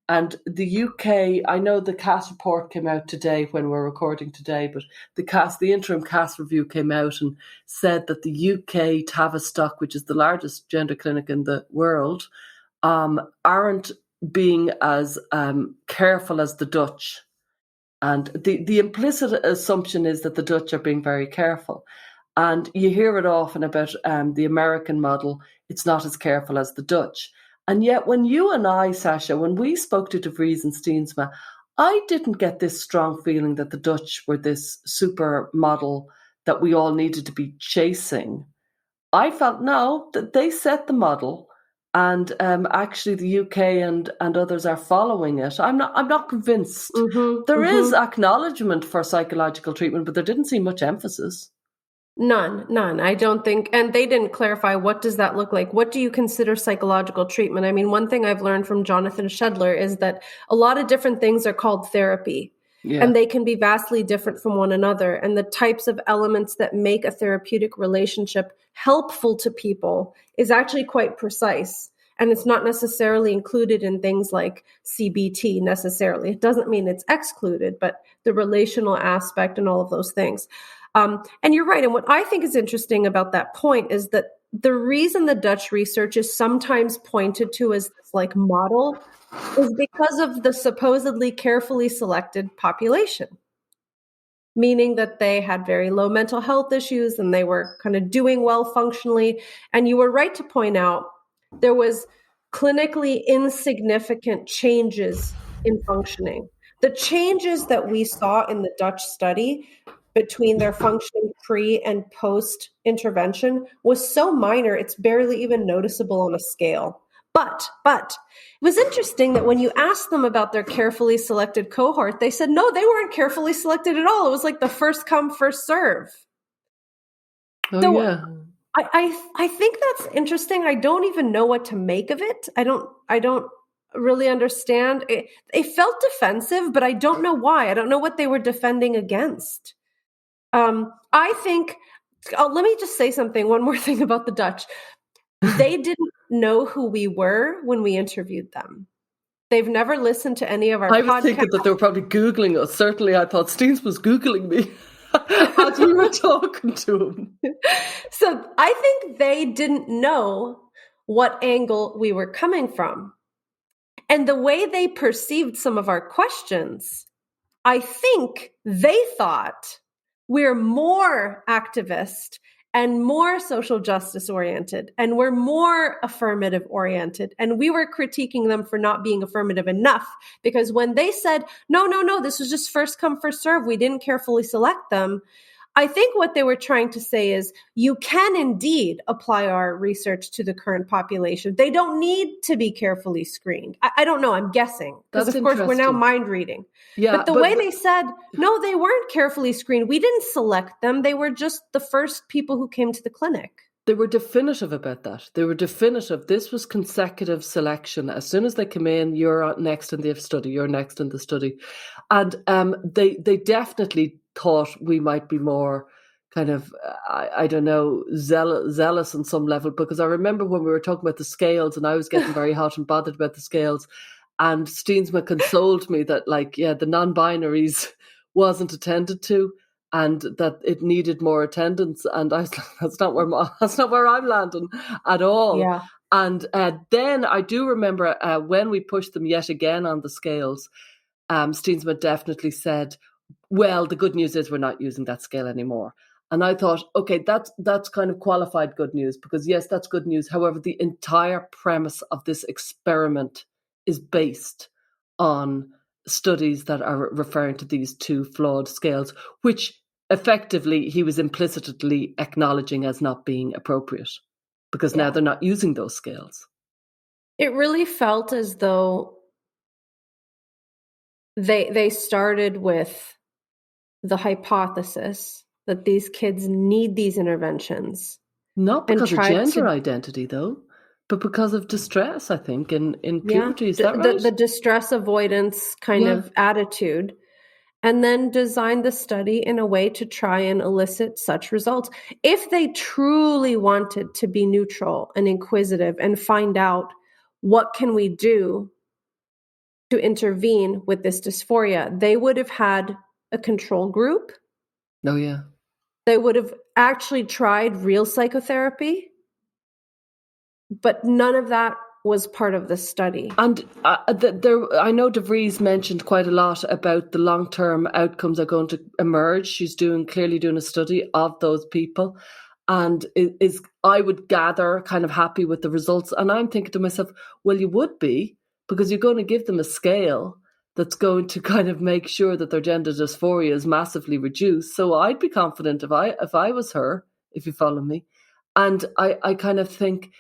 S4: And the UK, I know the CAS report came out today when we're recording today, but the interim CAS review came out and said that the UK Tavistock, which is the largest gender clinic in the world, aren't being as careful as the Dutch. And the implicit assumption is that the Dutch are being very careful. And you hear it often about the American model. It's not as careful as the Dutch. And yet when you and I, Sasha, when we spoke to De Vries and Steensma, I didn't get this strong feeling that the Dutch were this super model that we all needed to be chasing. I felt, no, that they set the model, and actually the UK and others are following it. I'm not convinced. There is acknowledgement for psychological treatment, but there didn't seem much emphasis.
S3: None. I don't think, and they didn't clarify, what does that look like? What do you consider psychological treatment? I mean, one thing I've learned from Jonathan Shedler is that a lot of different things are called therapy, and they can be vastly different from one another. And the types of elements that make a therapeutic relationship helpful to people is actually quite precise. And it's not necessarily included in things like CBT necessarily. It doesn't mean it's excluded, but the relational aspect and all of those things. And you're right. And what I think is interesting about that point is that the reason the Dutch research is sometimes pointed to as this like model is because of the supposedly carefully selected population, meaning that they had very low mental health issues and they were kind of doing well functionally. And you were right to point out there was clinically insignificant changes in functioning. The changes that we saw in the Dutch study between their functioning pre and post intervention was so minor, it's barely even noticeable on a scale. But it was interesting that when you asked them about their carefully selected cohort, they said, no, they weren't carefully selected at all. It was like the first come, first serve.
S2: Oh,
S3: So
S2: yeah.
S3: I think that's interesting. I don't even know what to make of it. I don't really understand. It felt defensive, but I don't know why. I don't know what they were defending against. I think, let me just say something, one more thing about the Dutch. They didn't know who we were when we interviewed them. They've never listened to any of our podcasts.
S2: I was thinking that they were probably Googling us. Certainly, I thought Steens was Googling me as we were talking to him.
S3: So I think they didn't know what angle we were coming from. And the way they perceived some of our questions, I think they thought we're more activist and more social justice oriented, and we're more affirmative oriented. And we were critiquing them for not being affirmative enough, because when they said, no, this was just first come, first serve, we didn't carefully select them, I think what they were trying to say is you can indeed apply our research to the current population. They don't need to be carefully screened. I don't know. I'm guessing. Because, of course, we're now mind reading.
S2: Yeah,
S3: but the way they said, no, they weren't carefully screened. We didn't select them. They were just the first people who came to the clinic.
S2: They were definitive about that. They were definitive. This was consecutive selection. As soon as they come in, you're next in the study. You're next in the study. And they definitely thought we might be more kind of, I don't know, zealous on some level. Because I remember when we were talking about the scales and I was getting very hot and bothered about the scales. And Steensma consoled me that, like, yeah, the non-binaries wasn't attended to, and that it needed more attendance. And I was like, that's not where I'm landing at all.
S3: Yeah.
S2: And then I do remember when we pushed them yet again on the scales, Steensma definitely said, well, the good news is we're not using that scale anymore. And I thought, okay, that's kind of qualified good news, because yes, that's good news. However, the entire premise of this experiment is based on studies that are referring to these two flawed scales, which effectively he was implicitly acknowledging as not being appropriate, because now they're not using those scales.
S3: It really felt as though they started with the hypothesis that these kids need these interventions.
S2: Not because of gender identity, though, but because of distress, I think, in puberty. Is that right?
S3: The distress avoidance kind of attitude. And then design the study in a way to try and elicit such results. If they truly wanted to be neutral and inquisitive and find out what can we do to intervene with this dysphoria, they would have had a control group.
S2: Oh, yeah.
S3: They would have actually tried real psychotherapy, but none of that was part of the study.
S2: And I know DeVries mentioned quite a lot about the long-term outcomes are going to emerge. She's clearly doing a study of those people, and is, I would gather, kind of happy with the results. And I'm thinking to myself, well, you would be, because you're going to give them a scale that's going to kind of make sure that their gender dysphoria is massively reduced. So I'd be confident if I was her, if you follow me. And I kind of think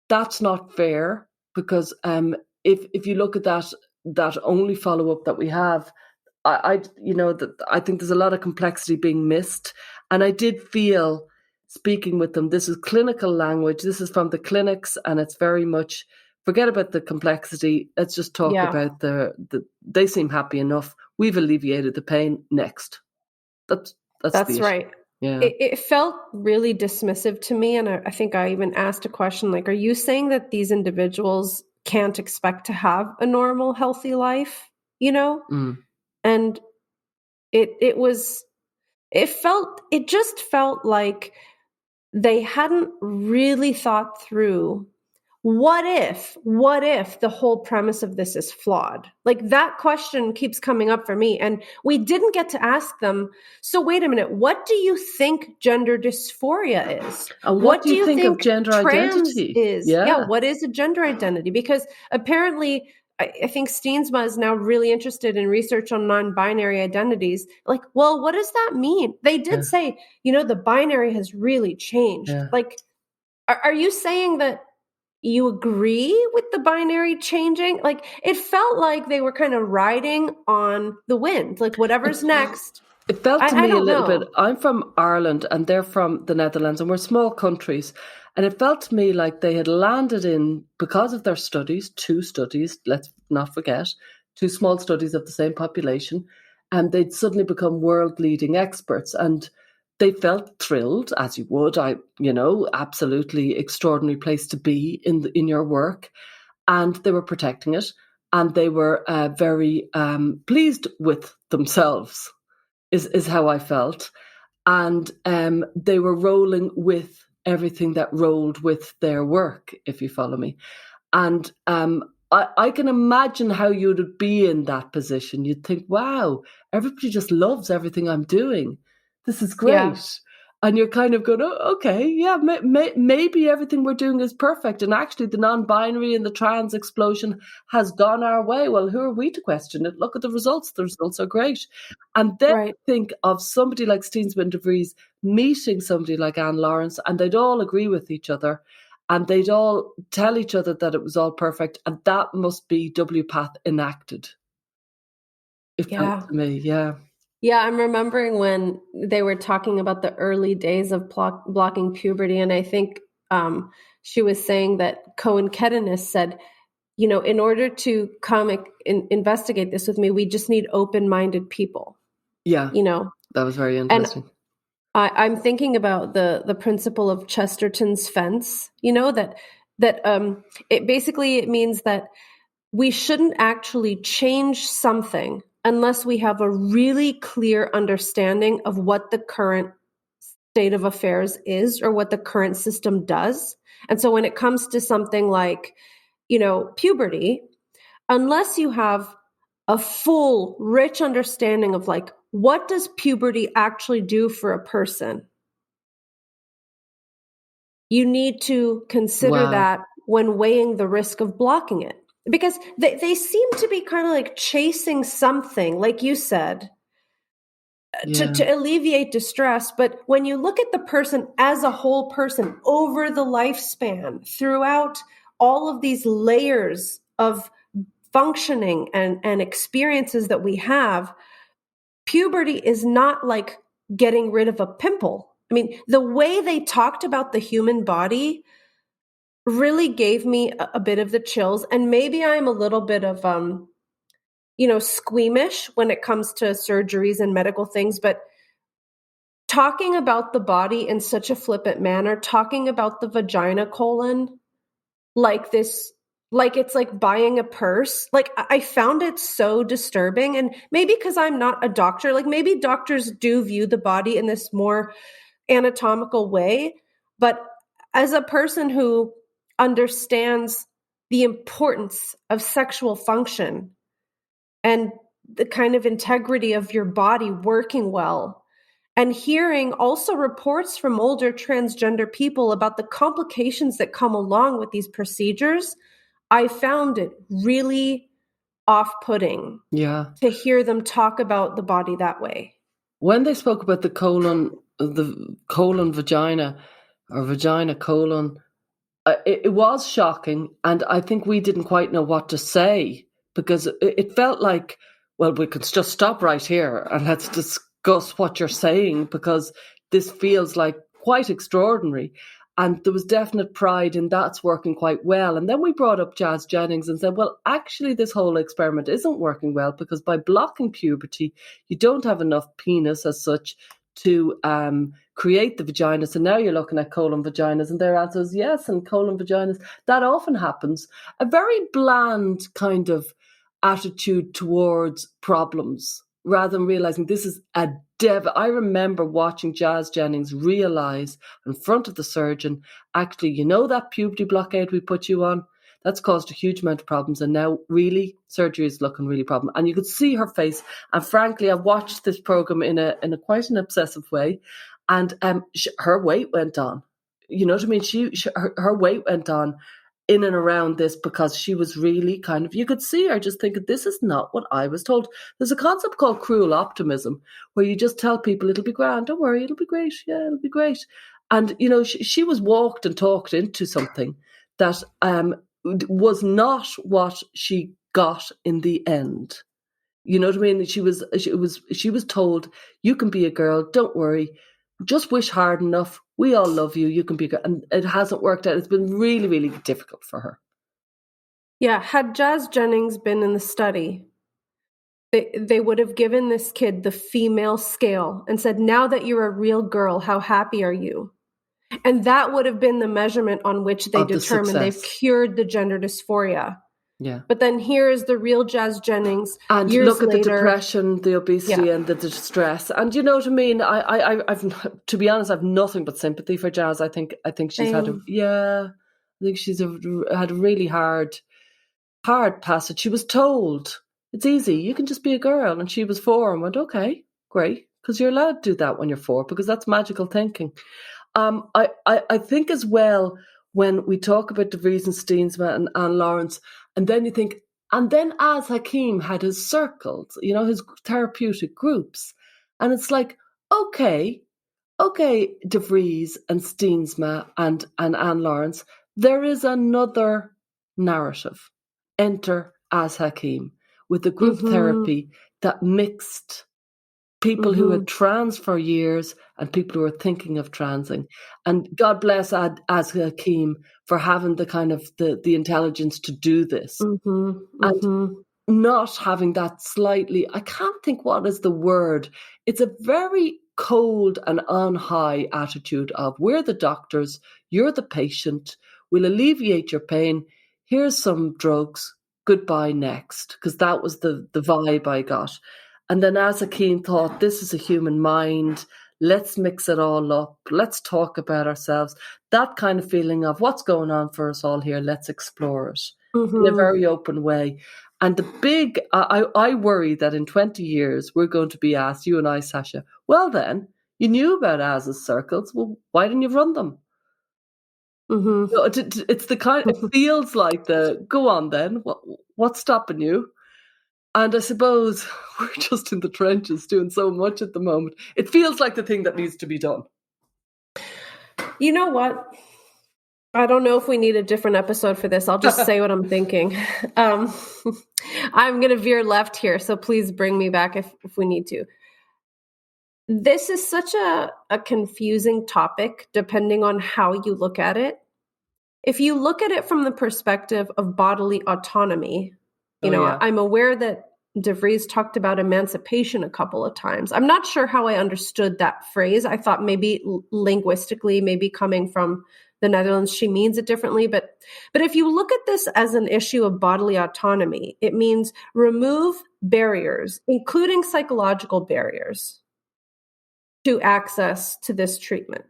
S2: that's not fair, because if you look at that only follow-up that we have, I think there's a lot of complexity being missed. And I did feel, speaking with them, this is clinical language, this is from the clinics, and it's very much, forget about the complexity, let's just talk about they seem happy enough, we've alleviated the pain, next. That's
S3: right.
S2: Yeah.
S3: It felt really dismissive to me. And I think I even asked a question like, are you saying that these individuals can't expect to have a normal, healthy life? You know? And it just felt like they hadn't really thought through, what if the whole premise of this is flawed? Like, that question keeps coming up for me. And we didn't get to ask them, so wait a minute, what do you think gender dysphoria is?
S2: And what do you think of gender
S3: trans
S2: identity?
S3: What is a gender identity? Because apparently I think Steensma is now really interested in research on non-binary identities. Like, well, what does that mean? They did say, the binary has really changed.
S4: Yeah.
S3: Like, are you saying that you agree with the binary changing? Like, it felt like they were kind of riding on the wind, like whatever's next.
S4: It felt to
S3: I
S4: me a
S3: don't
S4: little
S3: know.
S4: bit, I'm from Ireland and they're from the Netherlands, and we're small countries. And it felt to me like they had landed in, because of their studies, 2 studies, let's not forget, 2 small studies of the same population, and they'd suddenly become world-leading experts. And they felt thrilled, as you would, absolutely extraordinary place to be in your work. And they were protecting it, and they were very pleased with themselves, is how I felt. And they were rolling with everything that rolled with their work, if you follow me. And I can imagine how you would be in that position. You'd think, wow, everybody just loves everything I'm doing. This is great.
S3: Yeah.
S4: And you're kind of going, oh, okay, yeah, maybe everything we're doing is perfect. And actually the non-binary and the trans explosion has gone our way. Well, who are we to question it? Look at the results. The results are great. And then think of somebody like Steensma and DeVries meeting somebody like Anne Lawrence, and they'd all agree with each other. And they'd all tell each other that it was all perfect. And that must be WPATH enacted. It felt to me, yeah.
S3: Yeah, I'm remembering when they were talking about the early days of blocking puberty. And I think she was saying that Cohen Ketenis said, in order to come investigate this with me, we just need open-minded people.
S4: Yeah, that was very interesting.
S3: And I'm thinking about the principle of Chesterton's fence, that it means that we shouldn't actually change something unless we have a really clear understanding of what the current state of affairs is or what the current system does. And so when it comes to something like, puberty, unless you have a full, rich understanding of like, what does puberty actually do for a person? You need to consider that when weighing the risk of blocking it. Because they seem to be kind of like chasing something, like you said, to alleviate distress. But when you look at the person as a whole person over the lifespan, throughout all of these layers of functioning and experiences that we have, puberty is not like getting rid of a pimple. I mean, the way they talked about the human body really gave me a bit of the chills. And maybe I'm a little bit of, squeamish when it comes to surgeries and medical things. But talking about the body in such a flippant manner, talking about the vagina colon like this, like it's like buying a purse. Like I found it so disturbing. And maybe because I'm not a doctor, like maybe doctors do view the body in this more anatomical way. But as a person who understands the importance of sexual function and the kind of integrity of your body working well, and hearing also reports from older transgender people about the complications that come along with these procedures, I found it really off-putting to hear them talk about the body that way.
S4: When they spoke about the colon vagina or vagina colon, it was shocking. And I think we didn't quite know what to say, because it felt like, well, we could just stop right here and let's discuss what you're saying, because this feels like quite extraordinary. And there was definite pride in that's working quite well. And then we brought up Jazz Jennings and said, well, actually, this whole experiment isn't working well, because by blocking puberty, you don't have enough penis as such to create the vagina. So now you're looking at colon vaginas, and their answer is yes, and colon vaginas. That often happens. A very bland kind of attitude towards problems, rather than realizing this is a I remember watching Jazz Jennings realize in front of the surgeon, actually, that puberty blockade we put you on, that's caused a huge amount of problems. And now really surgery is looking really problem. And you could see her face. And frankly, I watched this program in a quite an obsessive way. And her weight went on. You know what I mean? Her weight went on in and around this because she was really kind of, you could see her just thinking, this is not what I was told. There's a concept called cruel optimism where you just tell people it'll be grand, don't worry, it'll be great, yeah, it'll be great. And, you know, she was walked and talked into something that was not what she got in the end. You know what I mean? She was told, you can be a girl, don't worry, just wish hard enough. We all love you. You can be a girl. And it hasn't worked out. It's been really, really difficult for her.
S3: Yeah. Had Jazz Jennings been in the study, they would have given this kid the female scale and said, now that you're a real girl, how happy are you? And that would have been the measurement on which they determined they've cured the gender dysphoria.
S4: Yeah.
S3: But then here is the real Jazz Jennings.
S4: And
S3: years
S4: look at
S3: later,
S4: the depression, the obesity, and the distress. And you know what I mean? I've to be honest, I've nothing but sympathy for Jazz. I think she's had had a really hard passage. She was told it's easy. You can just be a girl, and she was 4 and went, okay, great, because you're allowed to do that when you're 4 because that's magical thinking. I think as well when we talk about DeVries and Steensma and Anne Lawrence. And then you think, and then Az Hakeem had his circles, you know, his therapeutic groups. And it's like, okay, DeVries and Steensma and Anne Lawrence, there is another narrative. Enter Az Hakeem with the group therapy that mixed people who had trans for years and people who were thinking of transing. And God bless Az Hakeem for having the kind of the intelligence to do this. And not having that slightly, I can't think what is the word. It's a very cold and on high attitude of, we're the doctors, you're the patient, we'll alleviate your pain, here's some drugs, goodbye next. Because that was the vibe I got. And then Az Hakeem thought, this is a human mind. Let's mix it all up. Let's talk about ourselves. That kind of feeling of what's going on for us all here. Let's explore it in a very open way. And the big, I worry that in 20 years, we're going to be asked, you and I, Sasha, well then, you knew about Az's circles. Well, why didn't you run them? You know, it's the kind, it feels like go on then. What's stopping you? And I suppose we're just in the trenches doing so much at the moment. It feels like the thing that needs to be done.
S3: You know what? I don't know if we need a different episode for this. I'll just say what I'm thinking. I'm going to veer left here, so please bring me back if we need to. This is such a confusing topic depending on how you look at it. If you look at it from the perspective of bodily autonomy, I'm aware that DeVries talked about emancipation a couple of times. I'm not sure how I understood that phrase. I thought maybe linguistically, maybe coming from the Netherlands, she means it differently. But if you look at this as an issue of bodily autonomy, it means remove barriers, including psychological barriers, to access to this treatment.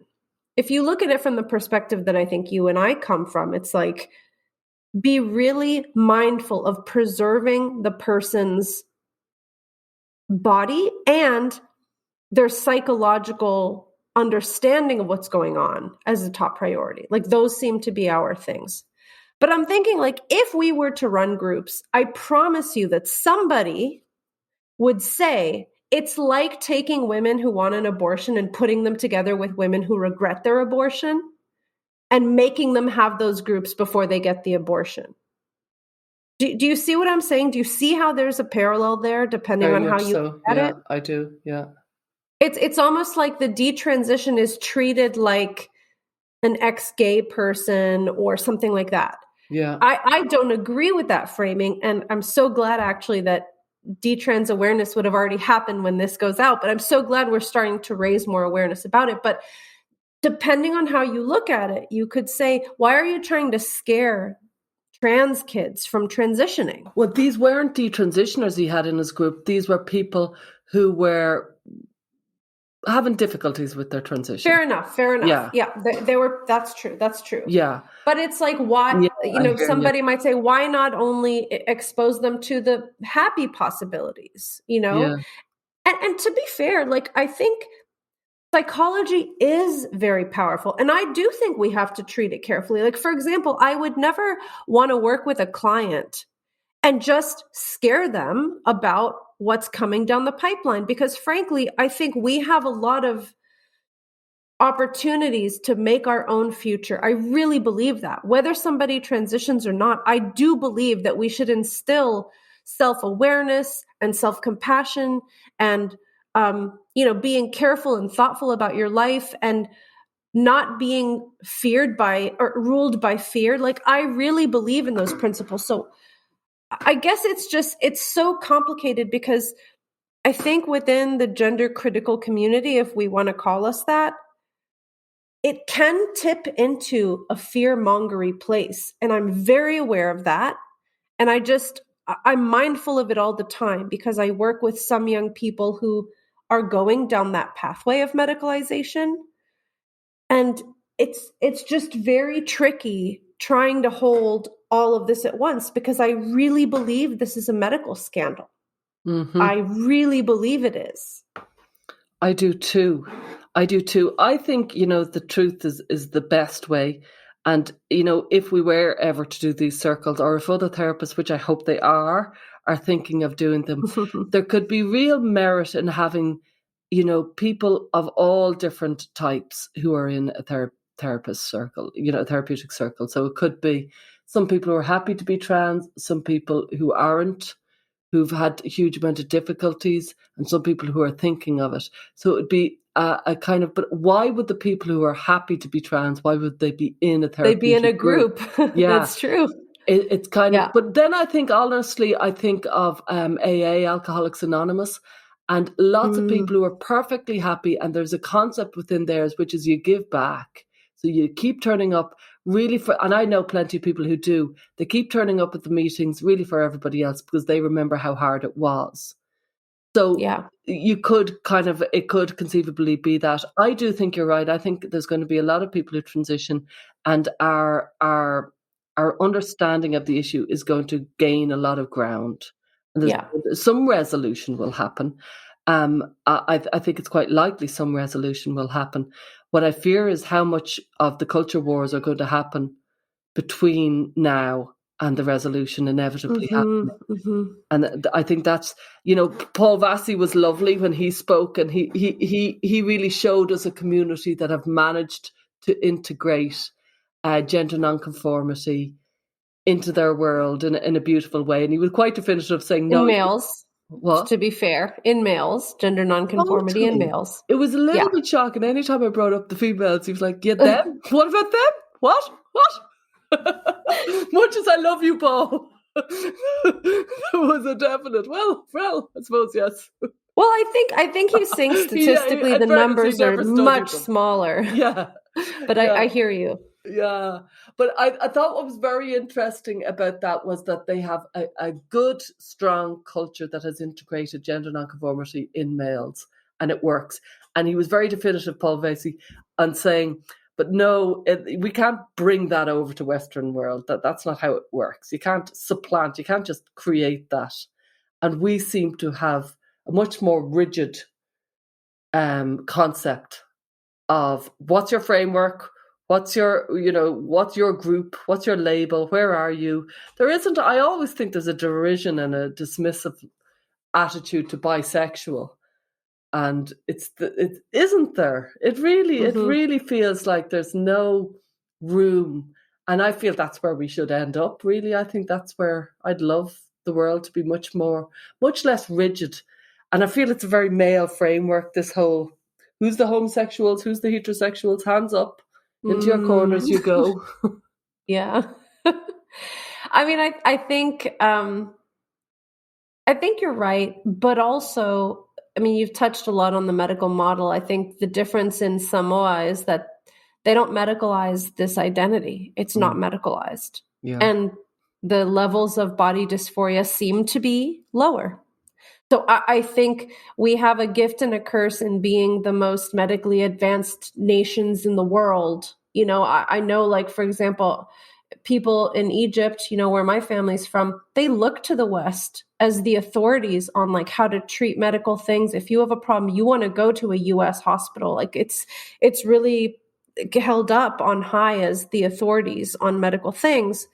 S3: If you look at it from the perspective that I think you and I come from, it's like, be really mindful of preserving the person's body and their psychological understanding of what's going on as a top priority. Like, those seem to be our things. But I'm thinking, like, if we were to run groups, I promise you that somebody would say, it's like taking women who want an abortion and putting them together with women who regret their abortion and making them have those groups before they get the abortion. Do you see what I'm saying? Do you see how there's a parallel there depending on how you look at it?
S4: I do, yeah.
S3: It's almost like the detransition is treated like an ex-gay person or something like that.
S4: Yeah.
S3: I don't agree with that framing, and I'm so glad actually that detrans awareness would have already happened when this goes out, but I'm so glad we're starting to raise more awareness about it. But depending on how you look at it, you could say, why are you trying to scare trans kids from transitioning?
S4: Well, these weren't detransitioners he had in his group. These were people who were having difficulties with their transition. Fair
S3: enough. Yeah. They were, that's true.
S4: Yeah.
S3: But it's like, why, somebody might say, why not only expose them to the happy possibilities,
S4: Yeah.
S3: And to be fair, like, I think psychology is very powerful. And I do think we have to treat it carefully. Like, for example, I would never want to work with a client and just scare them about what's coming down the pipeline. Because frankly, I think we have a lot of opportunities to make our own future. I really believe that. Whether somebody transitions or not, I do believe that we should instill self-awareness and self-compassion and, being careful and thoughtful about your life and not being feared by or ruled by fear. Like, I really believe in those principles. So I guess it's so complicated because I think within the gender critical community, if we want to call us that, it can tip into a fear-mongery place. And I'm very aware of that. And I'm mindful of it all the time because I work with some young people who are going down that pathway of medicalization. And it's just very tricky trying to hold all of this at once because I really believe this is a medical scandal.
S4: Mm-hmm.
S3: I really believe it is.
S4: I do too. I think, the truth is the best way. And, if we were ever to do these circles, or if other therapists, which I hope they are thinking of doing them, there could be real merit in having, people of all different types who are in a therapist circle, a therapeutic circle. So it could be some people who are happy to be trans, some people who aren't, who've had a huge amount of difficulties, and some people who are thinking of it. So it would be a kind of, but why would the people who are happy to be trans, why would they be in a therapeutic
S3: They'd be in a group.
S4: Yeah.
S3: That's true.
S4: It's kind of, but then I think of AA, Alcoholics Anonymous, and lots of people who are perfectly happy, and there's a concept within theirs, which is you give back. So you keep turning up really and I know plenty of people who do, they keep turning up at the meetings really for everybody else because they remember how hard it was. So you could it could conceivably be that. I do think you're right. I think there's going to be a lot of people who transition, and our understanding of the issue is going to gain a lot of ground. And some resolution will happen. I think it's quite likely some resolution will happen. What I fear is how much of the culture wars are going to happen between now and the resolution inevitably happening.
S3: Mm-hmm.
S4: And I think that's, Paul Vassi was lovely when he spoke, and he really showed us a community that have managed to integrate gender nonconformity into their world in a beautiful way. And he was quite definitive, saying no.
S3: In males,
S4: what?
S3: To be fair, in males, gender nonconformity in males.
S4: It was a little bit shocking. Anytime I brought up the females, he was like, yeah, them? What about them? What? Much as I love you, Paul, it was a definite. Well, I suppose yes.
S3: Well, I think he was saying statistically the numbers are much smaller.
S4: Yeah,
S3: but I hear you.
S4: Yeah, but I thought what was very interesting about that was that they have a good, strong culture that has integrated gender nonconformity in males, and it works. And he was very definitive, Paul Vasey, on saying, but no, we can't bring that over to Western world. That's not how it works. You can't supplant, you can't just create that. And we seem to have a much more rigid concept of what's your framework, what's your group, what's your label, where are you? I always think there's a derision and a dismissive attitude to bisexual. And it isn't there. It really feels like there's no room. And I feel that's where we should end up, really. I think that's where I'd love the world to be much less rigid. And I feel it's a very male framework, this whole, who's the homosexuals, who's the heterosexuals, hands up, into your corners you go.
S3: Yeah. I mean, I think you're right, but also, I mean, you've touched a lot on the medical model. I think the difference in Samoa is that they don't medicalize this identity. It's not medicalized.
S4: Yeah.
S3: And the levels of body dysphoria seem to be lower. So I think we have a gift and a curse in being the most medically advanced nations in the world. I know, like, for example, people in Egypt, where my family's from, they look to the West as the authorities on like how to treat medical things. If you have a problem, you want to go to a US hospital. Like it's really held up on high as the authorities on medical things.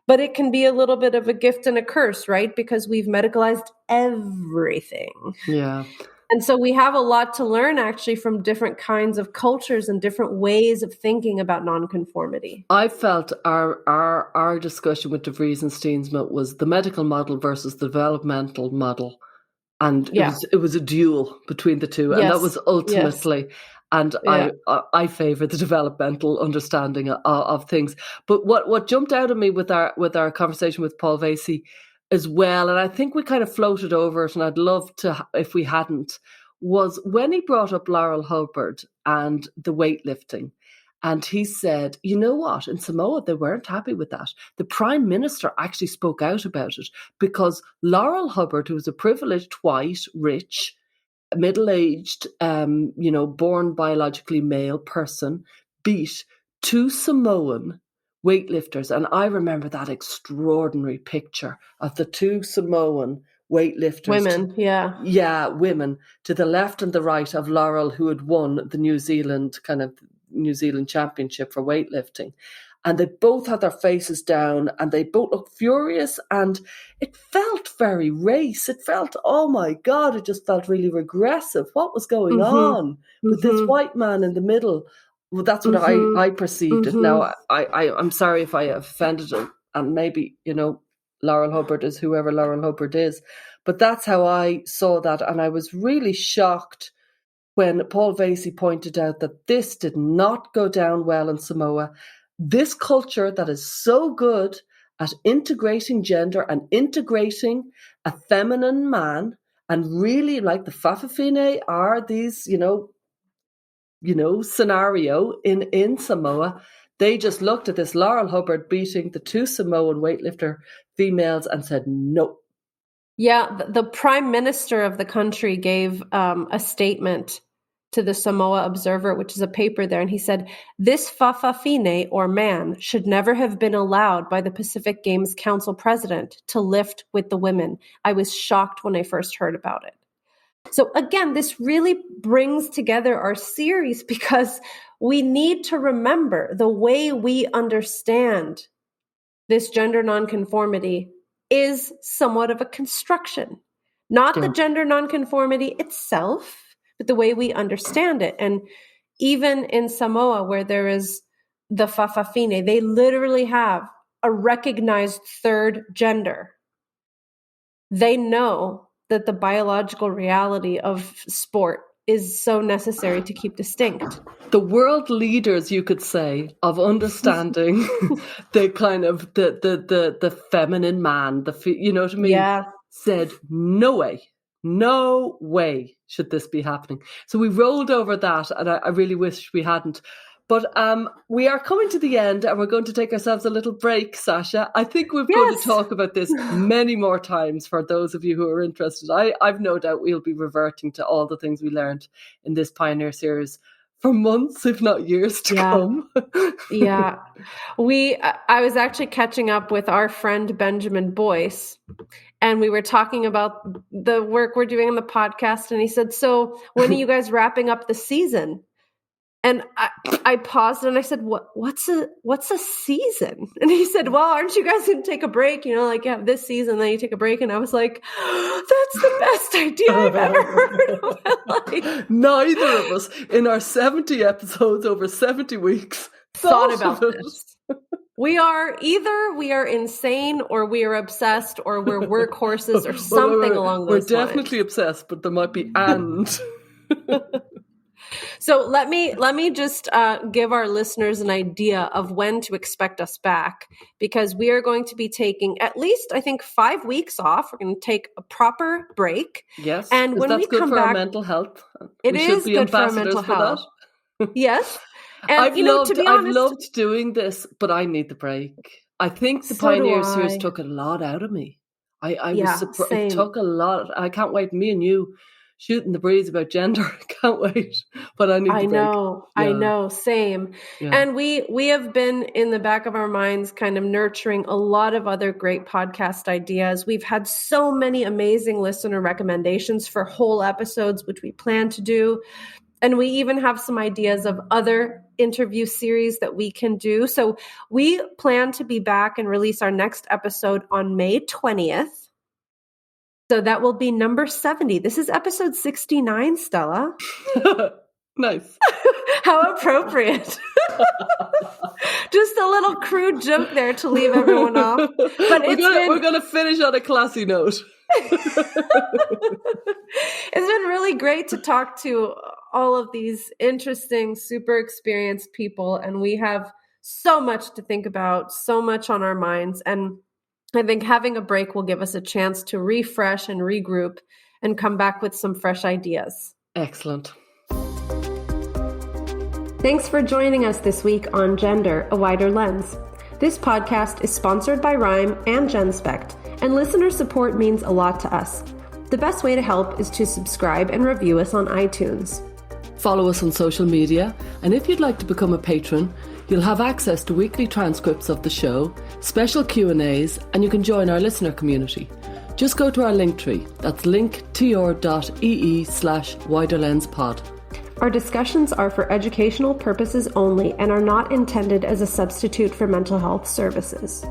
S3: But it can be a little bit of a gift and a curse, right? Because we've medicalized everything.
S2: Yeah.
S3: And so we have a lot to learn actually from different kinds of cultures and different ways of thinking about nonconformity.
S2: I felt our discussion with DeVries and Steensma was the medical model versus the developmental model. And it was a duel between the two. And that was ultimately, and I favor the developmental understanding of things. But what jumped out at me with our conversation with Paul Vasey as well, and I think we kind of floated over it, and I'd love to, if we hadn't, was when he brought up Laurel Hubbard and the weightlifting. And he said, you know what, in Samoa, they weren't happy with that. The Prime Minister actually spoke out about it because Laurel Hubbard, who was a privileged, white, rich, middle-aged, born biologically male person, beat two Samoan weightlifters. And I remember that extraordinary picture of the two Samoan weightlifters.
S3: Women,
S2: women to the left and the right of Laurel, who had won the New Zealand championship for weightlifting. And they both had their faces down and they both looked furious, and it felt very race. It felt, oh my God, it just felt really regressive. What was going on with this white man in the middle? Well, that's what I perceived it. Now, I'm sorry if I offended him, and maybe, Laurel Hubbard is whoever Laurel Hubbard is. But that's how I saw that. And I was really shocked when Paul Vasey pointed out that this did not go down well in Samoa. This culture that is so good at integrating gender and integrating a feminine man, and really like the Fa'afafine are these, scenario in Samoa. They just looked at this Laurel Hubbard beating the two Samoan weightlifter females and said, no.
S3: Yeah, the Prime Minister of the country gave a statement to the Samoa Observer, which is a paper there, and he said, this Fa'afafine, or man, should never have been allowed by the Pacific Games Council president to lift with the women. I was shocked when I first heard about it. So again, this really brings together our series because we need to remember the way we understand this gender nonconformity is somewhat of a construction, not the gender nonconformity itself, but the way we understand it. And even in Samoa, where there is the Fa'afafine, they literally have a recognized third gender. They know that the biological reality of sport is so necessary to keep distinct.
S2: The world leaders, you could say, of understanding the kind of the feminine man, you know what I mean?
S3: Yeah.
S2: Said, no way should this be happening. So we rolled over that, and I really wish we hadn't. But we are coming to the end, and we're going to take ourselves a little break, Sasha. I think we're going to talk about this many more times for those of you who are interested. I've no doubt we'll be reverting to all the things we learned in this Pioneer series for months, if not years to come.
S3: Yeah. I was actually catching up with our friend Benjamin Boyce, and we were talking about the work we're doing on the podcast. And he said, so when are you guys wrapping up the season? And I paused and I said, what's a season? And he said, well, aren't you guys going to take a break? This season, then you take a break. And I was like, that's the best idea I've ever heard of my life.
S2: Neither of us in our 70 episodes over 70 weeks
S3: thought about this. We are insane, or we are obsessed, or we're workhorses, or something along those lines.
S2: We're definitely obsessed, but there might be and.
S3: So let me just give our listeners an idea of when to expect us back, because we are going to be taking at least, I think, 5 weeks off. We're going to take a proper break.
S2: Yes,
S3: and when
S2: that's
S3: we
S2: good
S3: come
S2: for
S3: back,
S2: our mental health.
S3: It is good for our mental health. Yes, and
S2: I've loved doing this, but I need the break. I think the Pioneer series took a lot out of me. I was surprised. It took a lot. I can't wait. Me and you shooting the breeze about gender. I can't wait. But I need the break.
S3: I know, same.
S2: Yeah.
S3: And we have been in the back of our minds kind of nurturing a lot of other great podcast ideas. We've had so many amazing listener recommendations for whole episodes, which we plan to do. And we even have some ideas of other interview series that we can do. So we plan to be back and release our next episode on May 20th. So that will be number 70. This is episode 69, Stella.
S2: Nice.
S3: How appropriate. Just a little crude joke there to leave everyone off. But
S2: we're going to finish on a classy note.
S3: It's been really great to talk to all of these interesting, super experienced people. And we have so much to think about, so much on our minds. And I think having a break will give us a chance to refresh and regroup and come back with some fresh ideas.
S2: Excellent.
S1: Thanks for joining us this week on Gender, A Wider Lens. This podcast is sponsored by Rhyme and GenSpect, and listener support means a lot to us. The best way to help is to subscribe and review us on iTunes.
S2: Follow us on social media, and if you'd like to become a patron, you'll have access to weekly transcripts of the show, special Q&As, and you can join our listener community. Just go to our Linktree. That's linktr.ee/widerlenspod.
S1: Our discussions are for educational purposes only and are not intended as a substitute for mental health services.